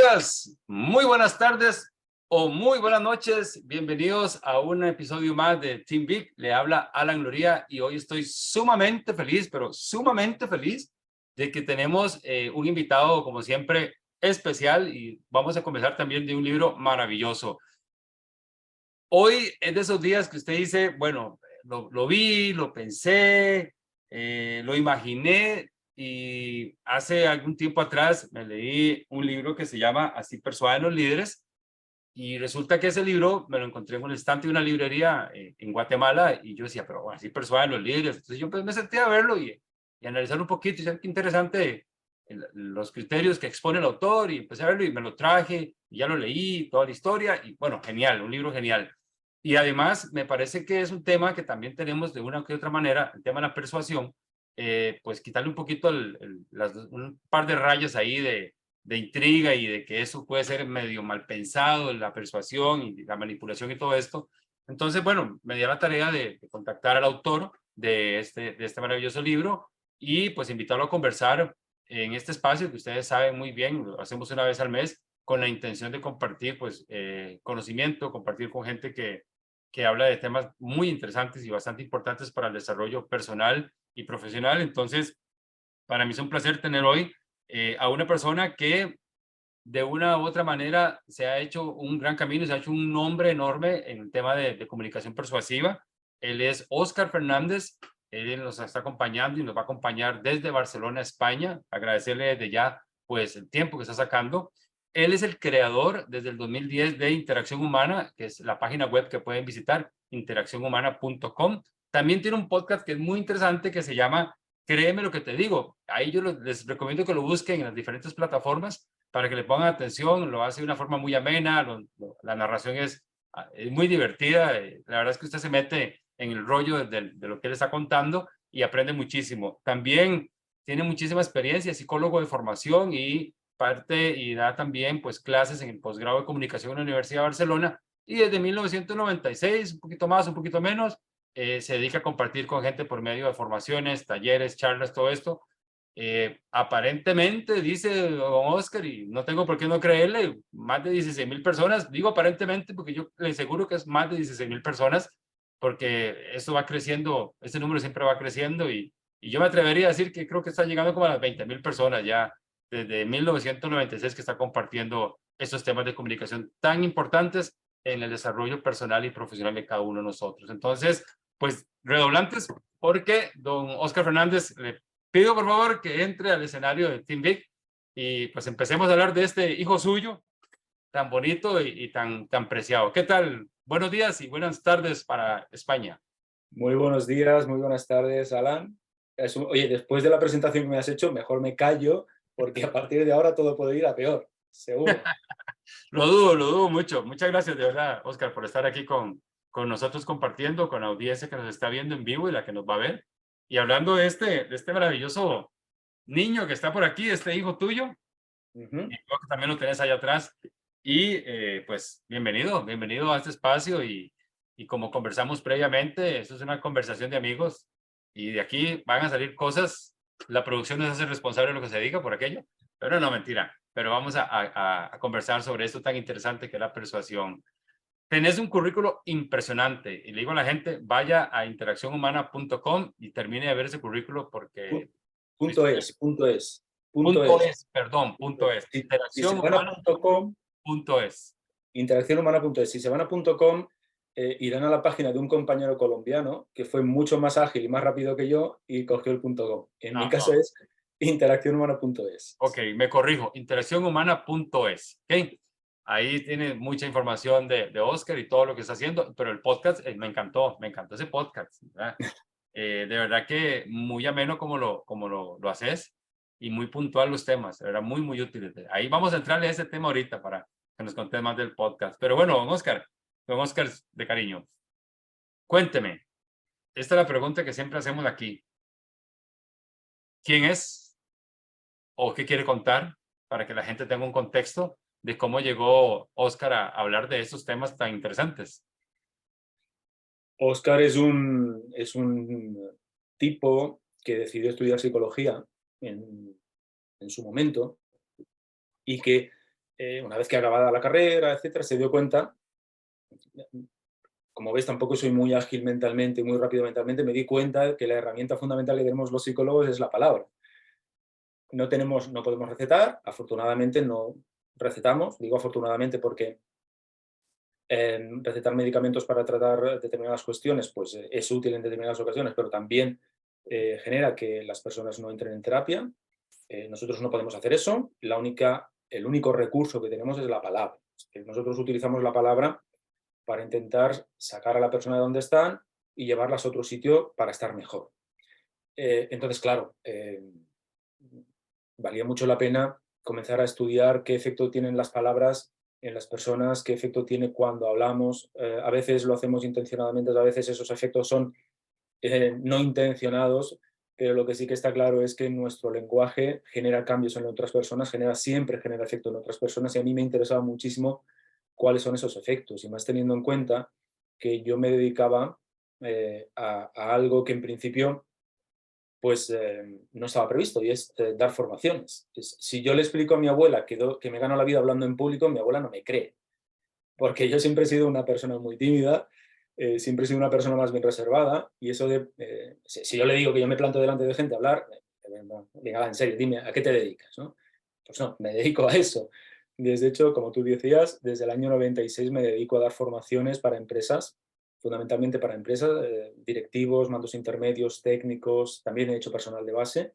días, muy buenas tardes o muy buenas noches. Bienvenidos a un episodio más de Team Big. Le habla Alan Loría y hoy estoy sumamente feliz, pero sumamente feliz de que tenemos un invitado, como siempre, especial, y vamos a conversar también de un libro maravilloso. Hoy es de esos días que usted dice, bueno, lo vi, lo pensé, lo imaginé, y hace algún tiempo atrás me leí un libro que se llama Así persuaden los líderes, y resulta que ese libro me lo encontré en un estante de una librería en Guatemala, y yo decía, pero bueno, así persuaden los líderes. Entonces yo pues, me senté a verlo y analizar un poquito, y decía, qué interesante los criterios que expone el autor, y empecé a verlo y me lo traje, y ya lo leí, toda la historia, y bueno, genial, un libro genial. Y además me parece que es un tema que también tenemos de una u otra manera, el tema de la persuasión, pues quitarle un poquito un par de rayas ahí de intriga, y de que eso puede ser medio mal pensado, la persuasión y la manipulación y todo esto. Entonces, bueno, me di a la tarea de contactar al autor de este maravilloso libro y pues invitarlo a conversar en este espacio que ustedes saben muy bien, lo hacemos una vez al mes con la intención de compartir pues conocimiento, compartir con gente que habla de temas muy interesantes y bastante importantes para el desarrollo personal y profesional. Entonces, para mí es un placer tener hoy a una persona que de una u otra manera se ha hecho un gran camino, se ha hecho un nombre enorme en el tema de comunicación persuasiva. Él es Óscar Fernández, él nos está acompañando y nos va a acompañar desde Barcelona, España. Agradecerle desde ya pues el tiempo que está sacando. Él es el creador desde el 2010 de Interacción Humana, que es la página web que pueden visitar, interaccionhumana.com. También tiene un podcast que es muy interesante que se llama Créeme lo que te digo. Ahí yo les recomiendo que lo busquen en las diferentes plataformas para que le pongan atención. Lo hace de una forma muy amena, la narración es muy divertida. La verdad es que usted se mete en el rollo de lo que él está contando y aprende muchísimo. También tiene muchísima experiencia, es psicólogo de formación y da también pues clases en el posgrado de comunicación en la Universidad de Barcelona, y desde 1996, un poquito más, un poquito menos, se dedica a compartir con gente por medio de formaciones, talleres, charlas, todo esto. Aparentemente, dice don Oscar, y no tengo por qué no creerle, más de 16,000 personas. Digo aparentemente porque yo le aseguro que es más de 16,000 personas, porque esto va creciendo, este número siempre va creciendo, y yo me atrevería a decir que creo que está llegando como a las 20,000 personas ya desde 1996 que está compartiendo estos temas de comunicación tan importantes en el desarrollo personal y profesional de cada uno de nosotros. Entonces, pues redoblantes, porque don Óscar Fernández, le pido por favor que entre al escenario de Team Big y pues empecemos a hablar de este hijo suyo tan bonito y tan preciado. ¿Qué tal? Buenos días y buenas tardes para España. Muy buenos días, muy buenas tardes, Alan. Oye, después de la presentación que me has hecho, mejor me callo, porque a partir de ahora todo puede ir a peor, seguro. Lo dudo mucho. Muchas gracias de verdad, Óscar, por estar aquí con nosotros compartiendo, con la audiencia que nos está viendo en vivo y la que nos va a ver. Y hablando de este maravilloso niño que está por aquí, este hijo tuyo, Ujú. y creo que también lo tenés allá atrás. Y pues bienvenido a este espacio, y como conversamos previamente, esto es una conversación de amigos, y de aquí van a salir cosas. La producción no se hace responsable de lo que se diga por aquello, pero no, mentira. Pero vamos a conversar sobre esto tan interesante que es la persuasión. Tenés un currículo impresionante y le digo a la gente, vaya a interaccionhumana.com y termine de ver ese currículo porque Pu- he visto Punto que es, punto es, punto punto es. es, perdón, punto es, Si se van a .com, punto es. interaccionhumana.es, si se van a .com, irán a la página de un compañero colombiano que fue mucho más ágil y más rápido que yo y cogió el .com. En mi Ah, caso es interaccionhumana.es. ok, me corrijo, interaccionhumana.es. ¿Ok? Ahí tiene mucha información de Oscar y todo lo que está haciendo, pero el podcast me encantó ese podcast, ¿verdad? De verdad que muy ameno como lo haces, y muy puntual los temas, era muy útil. Ahí vamos a entrarle a ese tema ahorita para que nos contes más del podcast. Pero bueno, don Oscar de cariño, cuénteme, esta es la pregunta que siempre hacemos aquí. ¿Quién es o qué quiere contar para que la gente tenga un contexto de cómo llegó Oscar a hablar de estos temas tan interesantes? Oscar es un tipo que decidió estudiar psicología en su momento y que una vez que acabada la carrera, etcétera, se dio cuenta, como veis tampoco soy muy ágil mentalmente, muy rápido mentalmente, me di cuenta que la herramienta fundamental que tenemos los psicólogos es la palabra. No podemos recetar, afortunadamente no recetamos, digo afortunadamente porque recetar medicamentos para tratar determinadas cuestiones pues, es útil en determinadas ocasiones, pero también genera que las personas no entren en terapia. Nosotros no podemos hacer eso. El único recurso que tenemos es la palabra. Es que nosotros utilizamos la palabra para intentar sacar a la persona de donde están y llevarlas a otro sitio para estar mejor. Entonces, claro, valía mucho la pena comenzar a estudiar qué efecto tienen las palabras en las personas, qué efecto tiene cuando hablamos. A veces lo hacemos intencionadamente, a veces esos efectos son no intencionados, pero lo que sí que está claro es que nuestro lenguaje genera cambios en otras personas, siempre genera efecto en otras personas, y a mí me interesaba muchísimo cuáles son esos efectos, y más teniendo en cuenta que yo me dedicaba a algo que en principio pues no estaba previsto, y es dar formaciones. Si yo le explico a mi abuela que me gano la vida hablando en público, mi abuela no me cree, porque yo siempre he sido una persona muy tímida, siempre he sido una persona más bien reservada, y eso si yo le digo que yo me planto delante de gente a hablar, venga, en serio, dime, ¿a qué te dedicas? ¿No? Pues no, me dedico a eso. Desde hecho, como tú decías, desde el año 96 me dedico a dar formaciones para empresas, fundamentalmente para empresas, directivos, mandos intermedios, técnicos, también he hecho personal de base,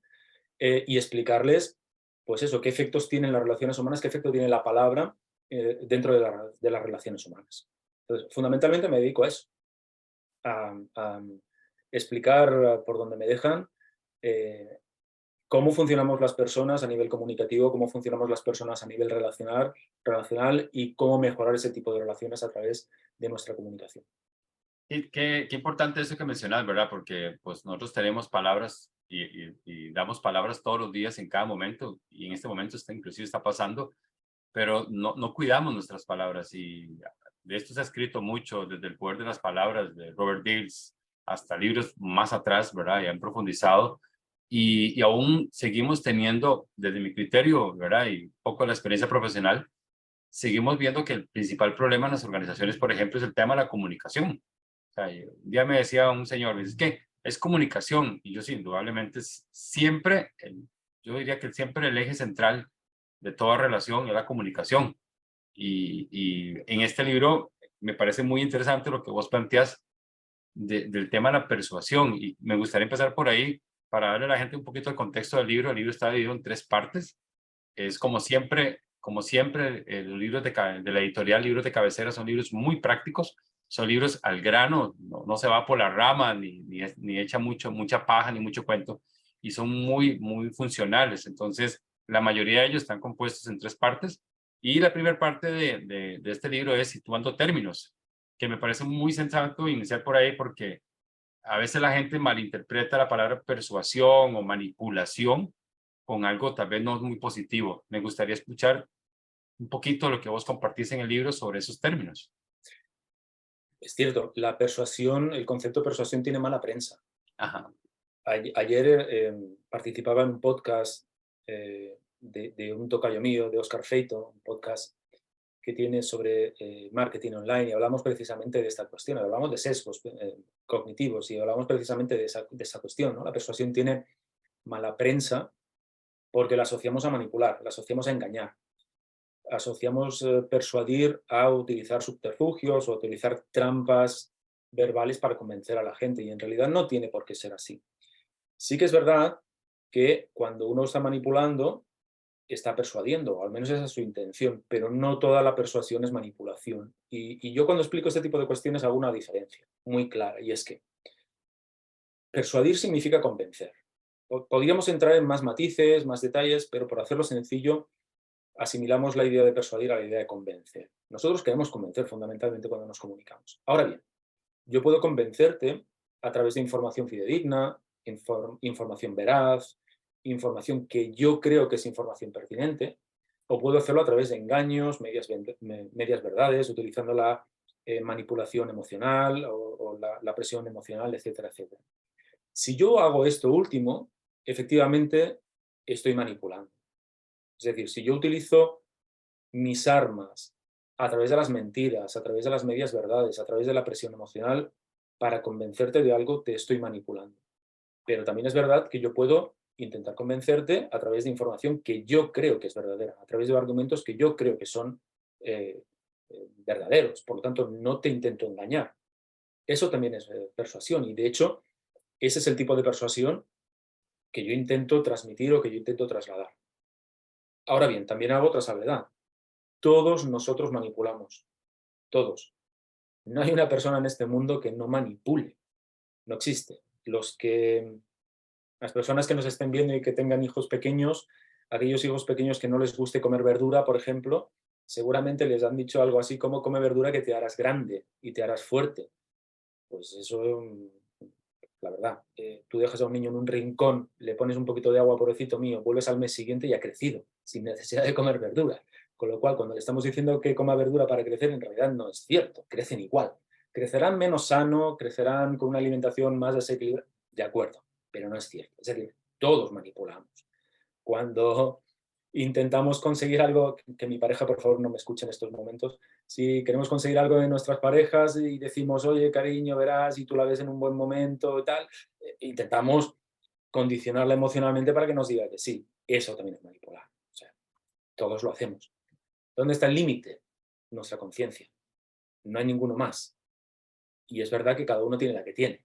y explicarles, pues eso, qué efectos tienen las relaciones humanas, qué efecto tiene la palabra dentro de las relaciones humanas. Entonces, fundamentalmente me dedico a eso, a explicar por donde me dejan cómo funcionamos las personas a nivel comunicativo, cómo funcionamos las personas a nivel relacional y cómo mejorar ese tipo de relaciones a través de nuestra comunicación. Y qué importante eso que mencionas, ¿verdad? Porque pues nosotros tenemos palabras y damos palabras todos los días en cada momento, y en este momento inclusive está pasando, pero no cuidamos nuestras palabras, y de esto se ha escrito mucho, desde El poder de las palabras de Robert Dills hasta libros más atrás, ¿verdad? Y han profundizado, y aún seguimos teniendo, desde mi criterio, ¿verdad? Y un poco la experiencia profesional, seguimos viendo que el principal problema en las organizaciones, por ejemplo, es el tema de la comunicación. O sea, un día me decía un señor, me dice, que es comunicación, y yo sí, indudablemente siempre, yo diría que siempre el eje central de toda relación es la comunicación. Y en este libro me parece muy interesante lo que vos planteas del tema de la persuasión, y me gustaría empezar por ahí para darle a la gente un poquito el contexto del libro. El libro está dividido en tres partes. Es como siempre, los libros de la editorial Libros de Cabecera son libros muy prácticos, son libros al grano, no se va por la rama, ni echa mucha paja, ni mucho cuento, y son muy funcionales. Entonces, la mayoría de ellos están compuestos en tres partes, y la primera parte de este libro es situando términos, que me parece muy sensato iniciar por ahí, porque a veces la gente malinterpreta la palabra persuasión o manipulación con algo tal vez no muy positivo. Me gustaría escuchar un poquito lo que vos compartís en el libro sobre esos términos. Es cierto, el concepto de persuasión tiene mala prensa. Ajá. Ayer participaba en un podcast de un tocayo mío, de Oscar Feito, un podcast que tiene sobre marketing online, y hablamos precisamente de esta cuestión, hablamos de sesgos cognitivos, y hablamos precisamente de esa cuestión, ¿no? La persuasión tiene mala prensa porque la asociamos a manipular, la asociamos a engañar, asociamos persuadir a utilizar subterfugios o a utilizar trampas verbales para convencer a la gente, y en realidad no tiene por qué ser así. Sí que es verdad que cuando uno está manipulando, está persuadiendo, o al menos esa es su intención, pero no toda la persuasión es manipulación. Y yo cuando explico este tipo de cuestiones hago una diferencia muy clara, y es que persuadir significa convencer. Podríamos entrar en más matices, más detalles, pero por hacerlo sencillo, asimilamos la idea de persuadir a la idea de convencer. Nosotros queremos convencer fundamentalmente cuando nos comunicamos. Ahora bien, yo puedo convencerte a través de información fidedigna, información veraz, información que yo creo que es información pertinente, o puedo hacerlo a través de engaños, medias verdades, utilizando la manipulación emocional o la presión emocional, etcétera, etcétera. Si yo hago esto último, efectivamente estoy manipulando. Es decir, si yo utilizo mis armas a través de las mentiras, a través de las medias verdades, a través de la presión emocional, para convencerte de algo, te estoy manipulando. Pero también es verdad que yo puedo intentar convencerte a través de información que yo creo que es verdadera, a través de argumentos que yo creo que son eh, verdaderos. Por lo tanto, no te intento engañar. Eso también es persuasión y, de hecho, ese es el tipo de persuasión que yo intento transmitir o que yo intento trasladar. Ahora bien, también hago otra salvedad. Todos nosotros manipulamos, todos. No hay una persona en este mundo que no manipule, no existe. Las personas que nos estén viendo y que tengan hijos pequeños, aquellos hijos pequeños que no les guste comer verdura, por ejemplo, seguramente les han dicho algo así como: come verdura que te harás grande y te harás fuerte. Pues eso, la verdad, tú dejas a un niño en un rincón, le pones un poquito de agua, pobrecito mío, vuelves al mes siguiente y ha crecido, sin necesidad de comer verdura. Con lo cual, cuando le estamos diciendo que coma verdura para crecer, en realidad no es cierto, crecen igual. Crecerán menos sano, crecerán con una alimentación más desequilibrada, de acuerdo, pero no es cierto. Es decir, todos manipulamos. Cuando intentamos conseguir algo, que mi pareja por favor no me escuche en estos momentos, si queremos conseguir algo de nuestras parejas y decimos: oye cariño, verás, y tú la ves en un buen momento y tal, intentamos condicionarla emocionalmente para que nos diga que sí. Eso también es manipular. O sea, todos lo hacemos. ¿Dónde está el límite? Nuestra conciencia. No hay ninguno más. Y es verdad que cada uno tiene la que tiene.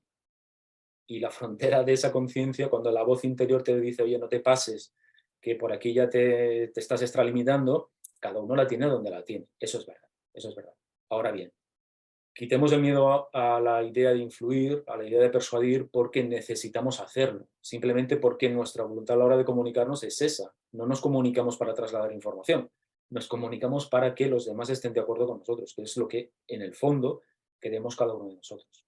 Y la frontera de esa conciencia, cuando la voz interior te dice: oye, no te pases, que por aquí ya te estás extralimitando, cada uno la tiene donde la tiene. Eso es verdad, eso es verdad. Ahora bien, quitemos el miedo a la idea de influir, a la idea de persuadir, porque necesitamos hacerlo. Simplemente porque nuestra voluntad a la hora de comunicarnos es esa. No nos comunicamos para trasladar información, nos comunicamos para que los demás estén de acuerdo con nosotros, que es lo que en el fondo queremos cada uno de nosotros.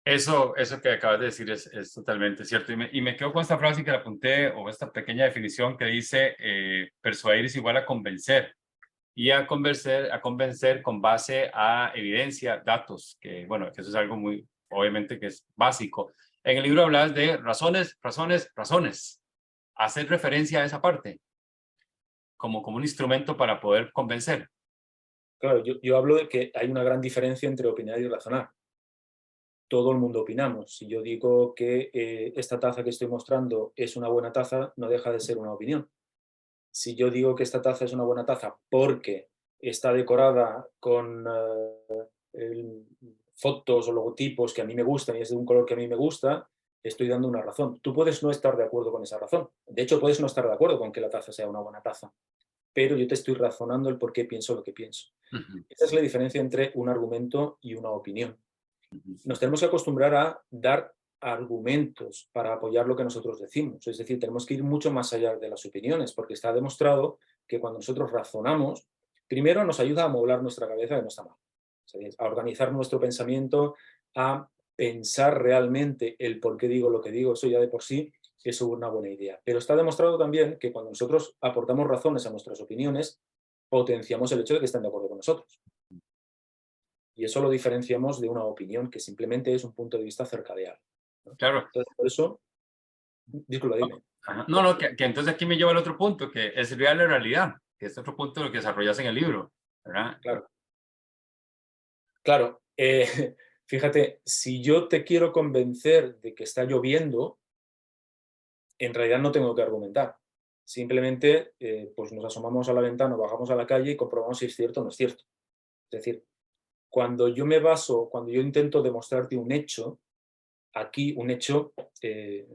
Eso que acabas de decir es totalmente cierto. Y me quedo con esta frase que la apunté, o esta pequeña definición que dice, persuadir es igual a convencer. Y a convencer con base a evidencia, datos, que bueno, que eso es algo muy, obviamente que es básico. En el libro hablas de razones, razones, razones. Hacer referencia a esa parte como un instrumento para poder convencer. Claro, yo hablo de que hay una gran diferencia entre opinar y razonar. Todo el mundo opinamos. Si yo digo que esta taza que estoy mostrando es una buena taza, no deja de ser una opinión. Si yo digo que esta taza es una buena taza porque está decorada con fotos o logotipos que a mí me gustan y es de un color que a mí me gusta, estoy dando una razón. Tú puedes no estar de acuerdo con esa razón. De hecho, puedes no estar de acuerdo con que la taza sea una buena taza, pero yo te estoy razonando el por qué pienso lo que pienso. Ujú, Esa es la diferencia entre un argumento y una opinión. ujú. Nos tenemos que acostumbrar a dar argumentos para apoyar lo que nosotros decimos. Es decir, tenemos que ir mucho más allá de las opiniones, porque está demostrado que cuando nosotros razonamos, primero nos ayuda a moblar nuestra cabeza, que no está mal, a organizar nuestro pensamiento, a pensar realmente el por qué digo lo que digo. Eso ya de por sí es una buena idea. Pero está demostrado también que cuando nosotros aportamos razones a nuestras opiniones, potenciamos el hecho de que estén de acuerdo con nosotros. Y eso lo diferenciamos de una opinión que simplemente es un punto de vista acerca de algo, ¿no? Claro. Entonces, por eso, disculpa, dime. Ajá. No, no, que entonces aquí me lleva al otro punto, que es real la realidad, que es otro punto de lo que desarrollas en el libro, ¿verdad? Claro, claro. Fíjate, si yo te quiero convencer de que está lloviendo, en realidad no tengo que argumentar. Simplemente pues nos asomamos a la ventana, bajamos a la calle y comprobamos si es cierto o no es cierto. Es decir, cuando yo intento demostrarte un hecho, aquí un hecho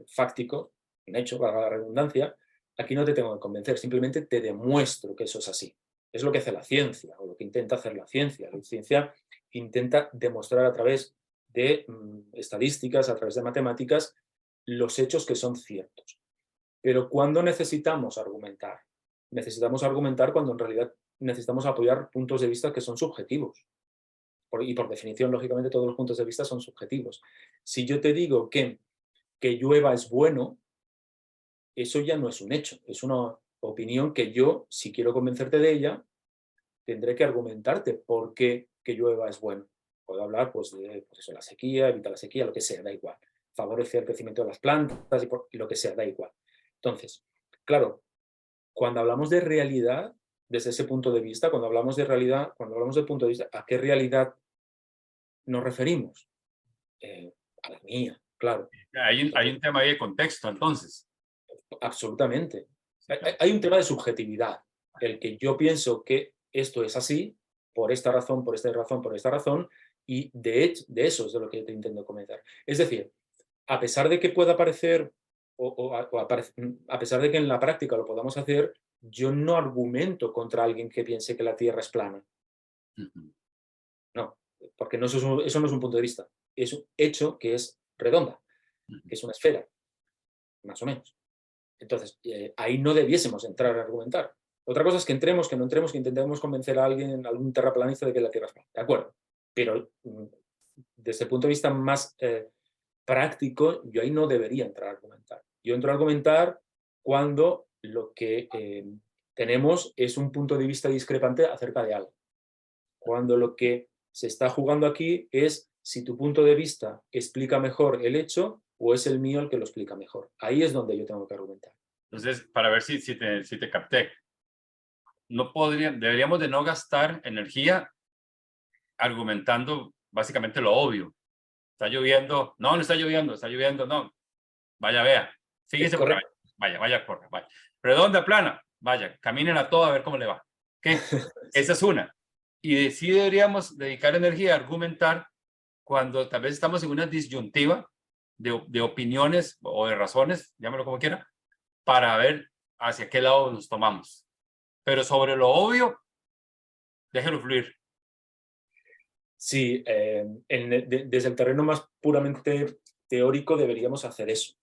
fáctico, un hecho, valga la redundancia, aquí no te tengo que convencer, simplemente te demuestro que eso es así. Es lo que hace la ciencia, o lo que intenta hacer la ciencia. La ciencia intenta demostrar a través de estadísticas, a través de matemáticas, los hechos que son ciertos. Pero ¿cuándo necesitamos argumentar? Necesitamos argumentar cuando en realidad necesitamos apoyar puntos de vista que son subjetivos. Y por definición, lógicamente, todos los puntos de vista son subjetivos. Si yo te digo que llueva es bueno, eso ya no es un hecho, es una opinión que yo, si quiero convencerte de ella, tendré que argumentarte por qué que llueva es bueno. Puedo hablar pues, de pues eso, la sequía, evita la sequía, lo que sea, da igual. Favorece el crecimiento de las plantas y lo que sea, da igual. Entonces, claro, cuando hablamos de realidad, desde ese punto de vista, cuando hablamos de realidad, cuando hablamos del punto de vista, ¿a qué realidad nos referimos? A la mía, claro. Hay un tema ahí de contexto, entonces. Absolutamente. Sí, claro. Hay un tema de subjetividad. El que yo pienso que esto es así, por esta razón, por esta razón, por esta razón, y de hecho, de eso es de lo que te intento comentar. Es decir, a pesar de que pueda parecer, a pesar de que en la práctica lo podamos hacer, yo no argumento contra alguien que piense que la Tierra es plana. Ujú, No, porque no, eso no es un punto de vista. Es un hecho que es redonda, ujú. que es una esfera, más o menos. Entonces, ahí no debiésemos entrar a argumentar. Otra cosa es que entremos, que no entremos, que intentemos convencer a alguien, a algún terraplanista de que la Tierra es plana. De acuerdo. Pero desde el punto de vista más práctico, yo ahí no debería entrar a argumentar. Yo entro a argumentar cuando lo que tenemos es un punto de vista discrepante acerca de algo. Cuando lo que se está jugando aquí es si tu punto de vista explica mejor el hecho o es el mío el que lo explica mejor. Ahí es donde yo tengo que argumentar. Entonces, para ver si te capté, deberíamos de no gastar energía argumentando básicamente lo obvio. Está lloviendo, no está lloviendo, no. Vaya, vea, Es fíjese por ahí, correcto. vaya, corra, vaya. Redonda, plana, vaya, caminen a todo a ver cómo le va. ¿Qué? Esa Sí. es una. Y sí deberíamos dedicar energía a argumentar cuando tal vez estamos en una disyuntiva de opiniones o de razones, llámalo como quiera, para ver hacia qué lado nos tomamos. Pero sobre lo obvio, déjelo fluir. Sí, desde el terreno más puramente teórico deberíamos hacer eso.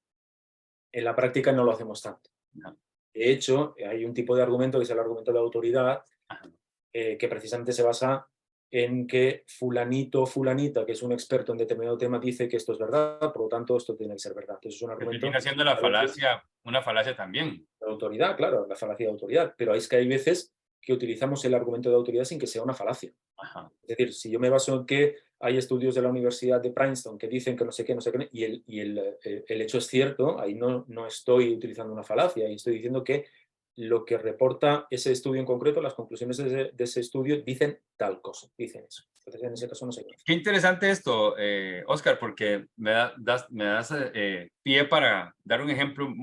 En la práctica no lo hacemos tanto. No. De hecho, hay un tipo de argumento que es el argumento de autoridad, Ajá. que precisamente se basa en que fulanito o fulanita, que es un experto en determinado tema, dice que esto es verdad, por lo tanto esto tiene que ser verdad. Entonces es un Que argumento termina siendo la de falacia, una falacia también. autoridad, claro, la falacia de autoridad, pero es que hay veces que utilizamos el argumento de autoridad sin que sea una falacia. Ajá. Es decir, si yo me baso en que hay estudios de la Universidad de Princeton que dicen que no sé qué, no sé qué, y el hecho es cierto, ahí no estoy utilizando una falacia, y estoy diciendo que lo que reporta ese estudio en concreto, las conclusiones de ese estudio, dicen tal cosa, dicen eso. Entonces, en ese caso no sé qué. Qué interesante esto, Oscar, porque me das pie para dar un ejemplo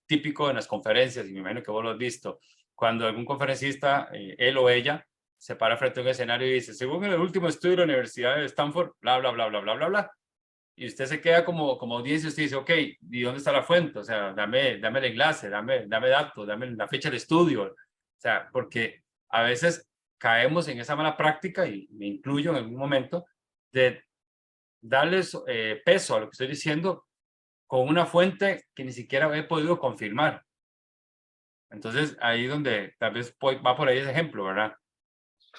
típico en las conferencias, y me imagino que vos lo has visto, cuando algún conferencista, él o ella, se para frente a un escenario y dice, según el último estudio de la Universidad de Stanford, bla, bla, bla, bla, bla, bla, bla, y usted se queda como audiencia y usted dice, ok, ¿y dónde está la fuente? O sea, dame el enlace, dame datos, dame la fecha del estudio. O sea, porque a veces caemos en esa mala práctica, y me incluyo en algún momento, de darles peso a lo que estoy diciendo con una fuente que ni siquiera he podido confirmar. Entonces, ahí donde tal vez va por ahí ese ejemplo, ¿verdad?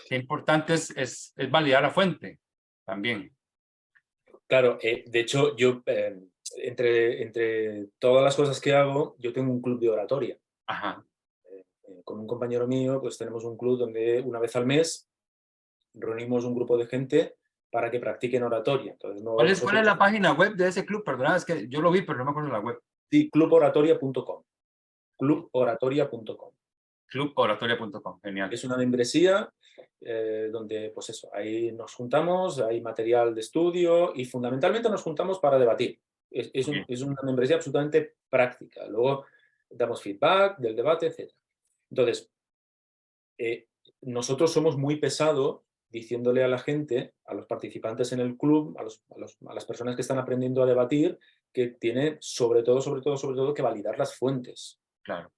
Qué importante es validar la fuente también. Claro, de hecho, yo, entre todas las cosas que hago, yo tengo un club de oratoria. Ajá. Con un compañero mío, pues tenemos un club donde una vez al mes reunimos un grupo de gente para que practiquen oratoria. Entonces, no, ¿Cuál es nosotros, la página web de ese club? Perdona, es que yo lo vi, pero no me acuerdo la web. sí, cluboratoria.com. Cluboratoria.com. Cluboratoria.com, genial. Es una membresía donde, pues eso, ahí nos juntamos, hay material de estudio y fundamentalmente nos juntamos para debatir. Bien. Es una membresía absolutamente práctica. Luego damos feedback del debate, etc. Entonces, eh, nosotros somos muy pesados diciéndole a la gente, a los participantes en el club, a las personas que están aprendiendo a debatir, que tienen sobre todo que validar las fuentes. Claro.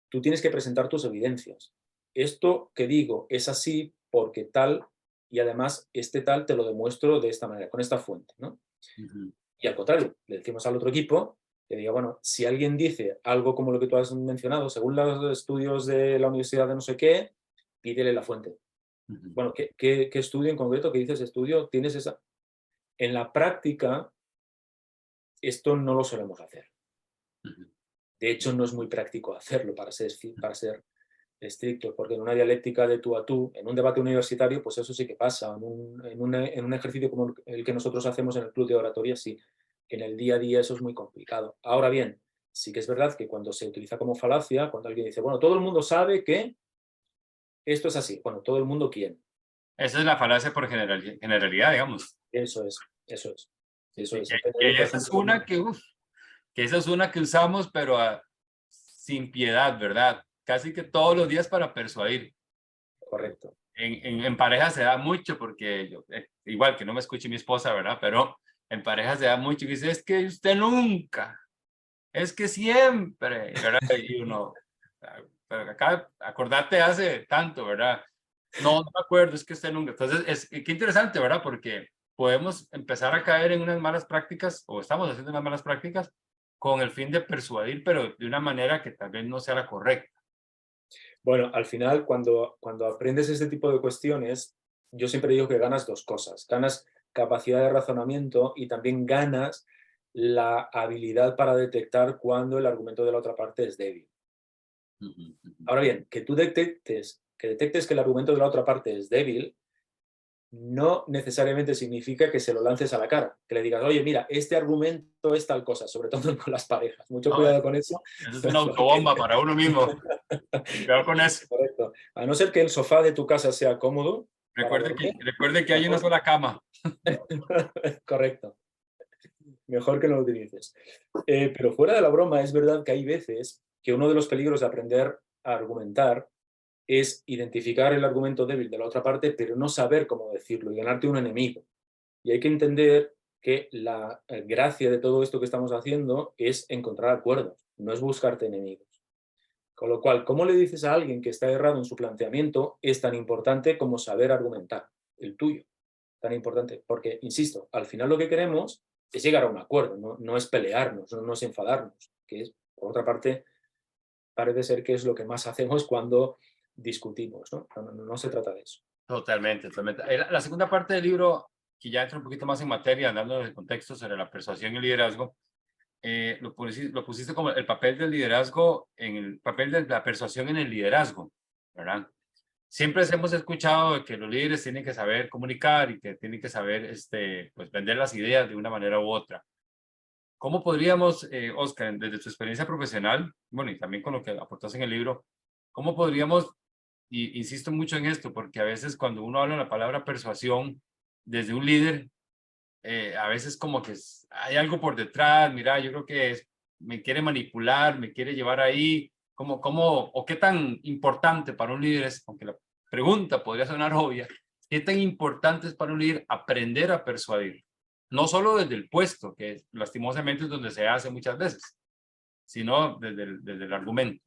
Tú tienes que presentar tus evidencias. Esto que digo es así porque tal, y además este tal te lo demuestro de esta manera, con esta fuente, ¿no? Ujú. Y al contrario, le decimos al otro equipo que diga, bueno, si alguien dice algo como lo que tú has mencionado, según los estudios de la universidad de no sé qué, pídele la fuente. Ujú. Bueno, ¿qué estudio en concreto? ¿Qué dices estudio? ¿Tienes esa? En la práctica, esto no lo solemos hacer. Ujú. De hecho, no es muy práctico hacerlo para ser estrictos, porque en una dialéctica de tú a tú, en un debate universitario, pues eso sí que pasa. En un ejercicio como el que nosotros hacemos en el club de oratoria, sí. En el día a día eso es muy complicado. Ahora bien, sí que es verdad que cuando se utiliza como falacia, cuando alguien dice, bueno, todo el mundo sabe que, esto es así. Bueno, todo el mundo quiere. Esa es la falacia por generalidad, digamos. Eso es, eso es. Sí, Eso sí, es. Por esa es ejemplo, una que, uf, que esa es una que usamos, pero sin piedad, ¿verdad? Casi que todos los días para persuadir. correcto. En pareja se da mucho porque yo, igual que no me escuche mi esposa, ¿verdad? Pero en pareja se da mucho y dice, es que usted nunca, es que siempre, ¿verdad? Y uno, pero acá, acordate hace tanto, ¿verdad? No, no me acuerdo, es que usted nunca. Entonces, qué interesante, ¿verdad? Porque podemos empezar a caer en unas malas prácticas, o estamos haciendo unas malas prácticas, con el fin de persuadir, pero de una manera que tal vez no sea la correcta. Bueno, al final, cuando aprendes este tipo de cuestiones, yo siempre digo que ganas dos cosas. Ganas capacidad de razonamiento y también ganas la habilidad para detectar cuando el argumento de la otra parte es débil. Ujú, ujú. Ahora bien, que tú detectes que el argumento de la otra parte es débil, no necesariamente significa que se lo lances a la cara, que le digas, oye, mira, este argumento es tal cosa, sobre todo con las parejas. Mucho No, cuidado con eso, eso es una porque autobomba para uno mismo. Cuidado con eso. correcto. A no ser que el sofá de tu casa sea cómodo para dormir, Recuerde que hay una mejor. sola cama. Correcto. Mejor que no lo utilices. Pero fuera de la broma, es verdad que hay veces que uno de los peligros de aprender a argumentar es identificar el argumento débil de la otra parte, pero no saber cómo decirlo y ganarte un enemigo. Y hay que entender que la gracia de todo esto que estamos haciendo es encontrar acuerdos, no es buscarte enemigos. Con lo cual, ¿cómo le dices a alguien que está errado en su planteamiento es tan importante como saber argumentar el tuyo? Tan importante, porque, insisto, al final lo que queremos es llegar a un acuerdo, no es pelearnos, no es enfadarnos, que es, por otra parte, parece ser que es lo que más hacemos cuando discutimos, ¿no? No se trata de eso. Totalmente, totalmente. La segunda parte del libro, que ya entra un poquito más en materia, dando el contexto sobre la persuasión y el liderazgo, lo pusiste como el papel del liderazgo, en el papel de la persuasión en el liderazgo, ¿verdad? Siempre hemos escuchado de que los líderes tienen que saber comunicar y que tienen que saber pues vender las ideas de una manera u otra. ¿Cómo podríamos, Oscar, desde tu experiencia profesional, bueno, y también con lo que aportas en el libro, cómo podríamos, y insisto mucho en esto, porque a veces cuando uno habla la palabra persuasión desde un líder, a veces como que hay algo por detrás, mira, yo creo que me quiere manipular, me quiere llevar ahí, o qué tan importante para un líder es, aunque la pregunta podría sonar obvia, qué tan importante es para un líder aprender a persuadir, no solo desde el puesto, que lastimosamente es donde se hace muchas veces, sino desde el argumento.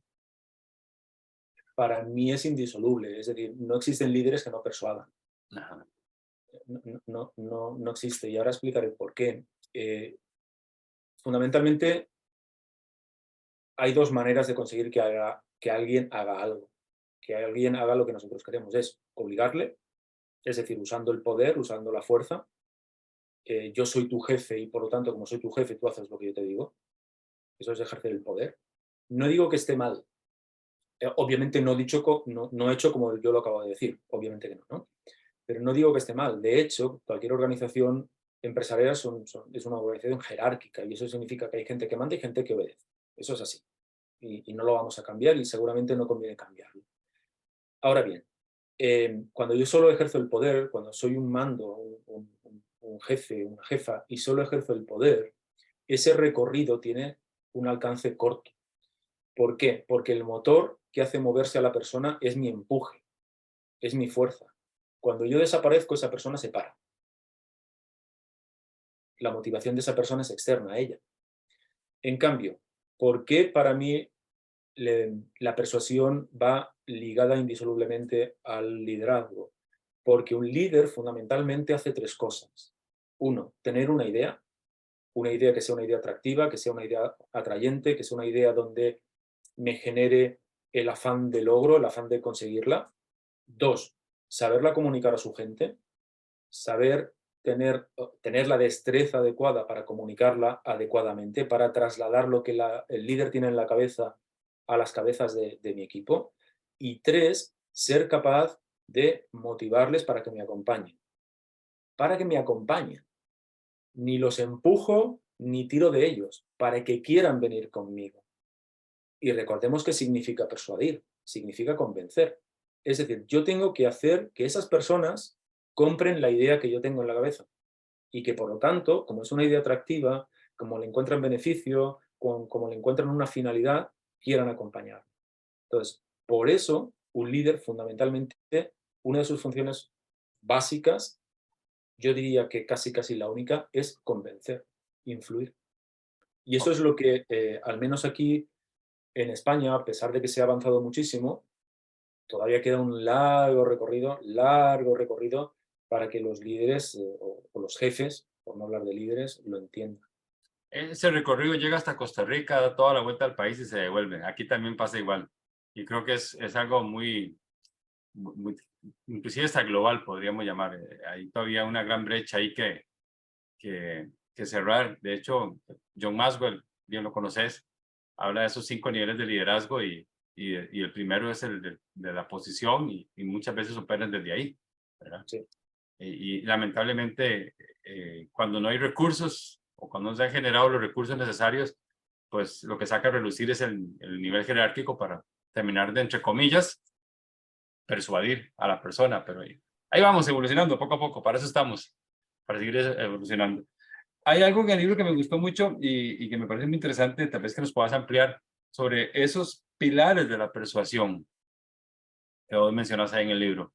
Para mí es indisoluble, es decir, no existen líderes que no persuadan. Ajá. No existe. Y ahora explicaré por qué. Fundamentalmente, hay dos maneras de conseguir que alguien haga algo. Que alguien haga lo que nosotros queremos. Es obligarle, es decir, usando el poder, usando la fuerza. Yo soy tu jefe y por lo tanto, como soy tu jefe, tú haces lo que yo te digo. Eso es ejercer el poder. No digo que esté mal. Obviamente no he hecho como yo lo acabo de decir. Obviamente que no, ¿no? Pero no digo que esté mal. De hecho, cualquier organización empresarial es una organización jerárquica y eso significa que hay gente que manda y gente que obedece. Eso es así. Y no lo vamos a cambiar y seguramente no conviene cambiarlo. Ahora bien, cuando yo solo ejerzo el poder, cuando soy un mando, un jefe, una jefa, y solo ejerzo el poder, ese recorrido tiene un alcance corto. ¿Por qué? Porque el motor que hace moverse a la persona es mi empuje, es mi fuerza. Cuando yo desaparezco, esa persona se para. La motivación de esa persona es externa a ella. En cambio, ¿por qué para mí la persuasión va ligada indisolublemente al liderazgo? Porque un líder fundamentalmente hace tres cosas. Uno, tener una idea que sea una idea atractiva, que sea una idea atrayente, que sea una idea donde me genere el afán de logro, el afán de conseguirla. Dos, saberla comunicar a su gente, saber tener la destreza adecuada para comunicarla adecuadamente, para trasladar lo que el líder tiene en la cabeza a las cabezas de mi equipo. Y tres, ser capaz de motivarles para que me acompañen. Para que me acompañen. Ni los empujo ni tiro de ellos, para que quieran venir conmigo. Y recordemos que significa persuadir, significa convencer. Es decir, yo tengo que hacer que esas personas compren la idea que yo tengo en la cabeza y que, por lo tanto, como es una idea atractiva, como le encuentran beneficio, como le encuentran una finalidad, quieran acompañar. Entonces, por eso, un líder, fundamentalmente, una de sus funciones básicas, yo diría que casi la única, es convencer, influir. Y eso Ok. es lo que, al menos aquí en España, a pesar de que se ha avanzado muchísimo, todavía queda un largo recorrido para que los líderes o los jefes, por no hablar de líderes, lo entiendan. Ese recorrido llega hasta Costa Rica, da toda la vuelta al país y se devuelve. Aquí también pasa igual. Y creo que es algo muy, inclusive hasta global, podríamos llamar. Hay todavía una gran brecha ahí que cerrar. De hecho, John Maxwell, bien lo conoces, habla de esos 5 niveles de liderazgo y el primero es el de la posición y muchas veces operan desde ahí, ¿verdad? Sí, Y lamentablemente, cuando no hay recursos o cuando no se han generado los recursos necesarios, pues lo que saca a relucir es el nivel jerárquico para terminar de, entre comillas, persuadir a la persona. Pero ahí vamos evolucionando poco a poco, para eso estamos, para seguir evolucionando. Hay algo en el libro que me gustó mucho y que me parece muy interesante, tal vez que nos puedas ampliar sobre esos pilares de la persuasión que vos mencionas ahí en el libro.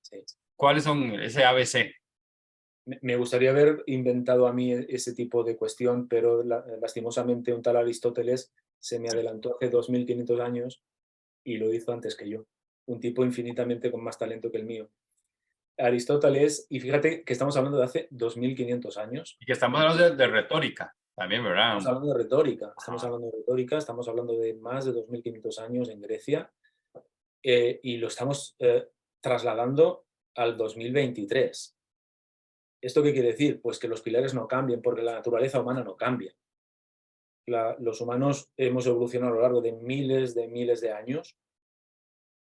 sí. ¿Cuáles son ese ABC? Me gustaría haber inventado a mí ese tipo de cuestión, pero lastimosamente un tal Aristóteles se me adelantó hace 2500 años y lo hizo antes que yo. Un tipo infinitamente con más talento que el mío. Aristóteles, y fíjate que estamos hablando de hace 2500 años. Y que estamos hablando de retórica también, ¿verdad? Estamos hablando de retórica, Ajá. estamos hablando de más de 2500 años en Grecia, y lo estamos trasladando al 2023. ¿Esto qué quiere decir? Pues que los pilares no cambien, porque la naturaleza humana no cambia. Los humanos hemos evolucionado a lo largo de miles de años.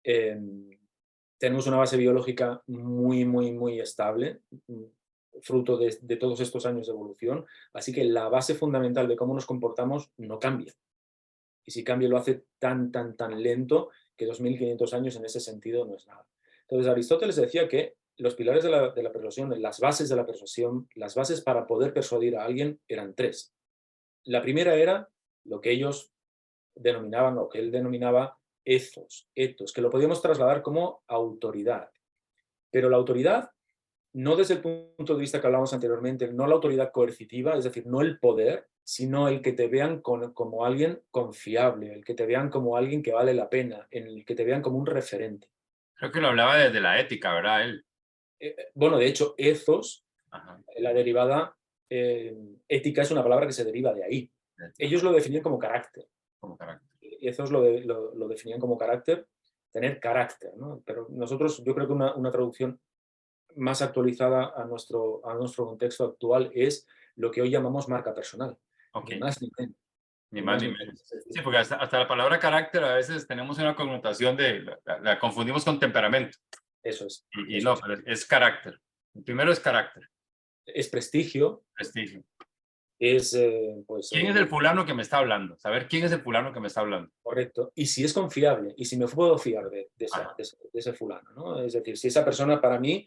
Eh, tenemos una base biológica muy estable, fruto de todos estos años de evolución. Así que la base fundamental de cómo nos comportamos no cambia. Y si cambia lo hace tan lento que 2500 años en ese sentido no es nada. Entonces Aristóteles decía que los pilares de la persuasión, las bases de la persuasión, las bases para poder persuadir a alguien eran tres. La primera era lo que ellos denominaban, o que él denominaba etos, que lo podíamos trasladar como autoridad. Pero la autoridad, no desde el punto de vista que hablábamos anteriormente, no la autoridad coercitiva, es decir, no el poder, sino el que te vean como alguien confiable, el que te vean como alguien que vale la pena, en el que te vean como un referente. Creo que lo hablaba desde la ética, ¿verdad? Él. Bueno, de hecho, ethos, Ajá. la derivada ética, es una palabra que se deriva de ahí. Ajá. Ellos lo definían como carácter. Como carácter. Ethos lo definían como carácter, tener carácter, ¿no? Pero nosotros, yo creo que una traducción más actualizada a nuestro contexto actual es lo que hoy llamamos marca personal, Ok. ni más ni menos. Ni Ni más más ni ni menos. menos. Sí, porque hasta la palabra carácter a veces tenemos una connotación de, la confundimos con temperamento. Eso es, Y eso no, es. pero es carácter. El primero es carácter, Es prestigio, prestigio. es pues ¿Quién es el fulano que me está hablando? Saber quién es el fulano que me está hablando. correcto. Y si es confiable, y si me puedo fiar Ajá. de ese fulano, ¿no? Es decir, si esa persona para mí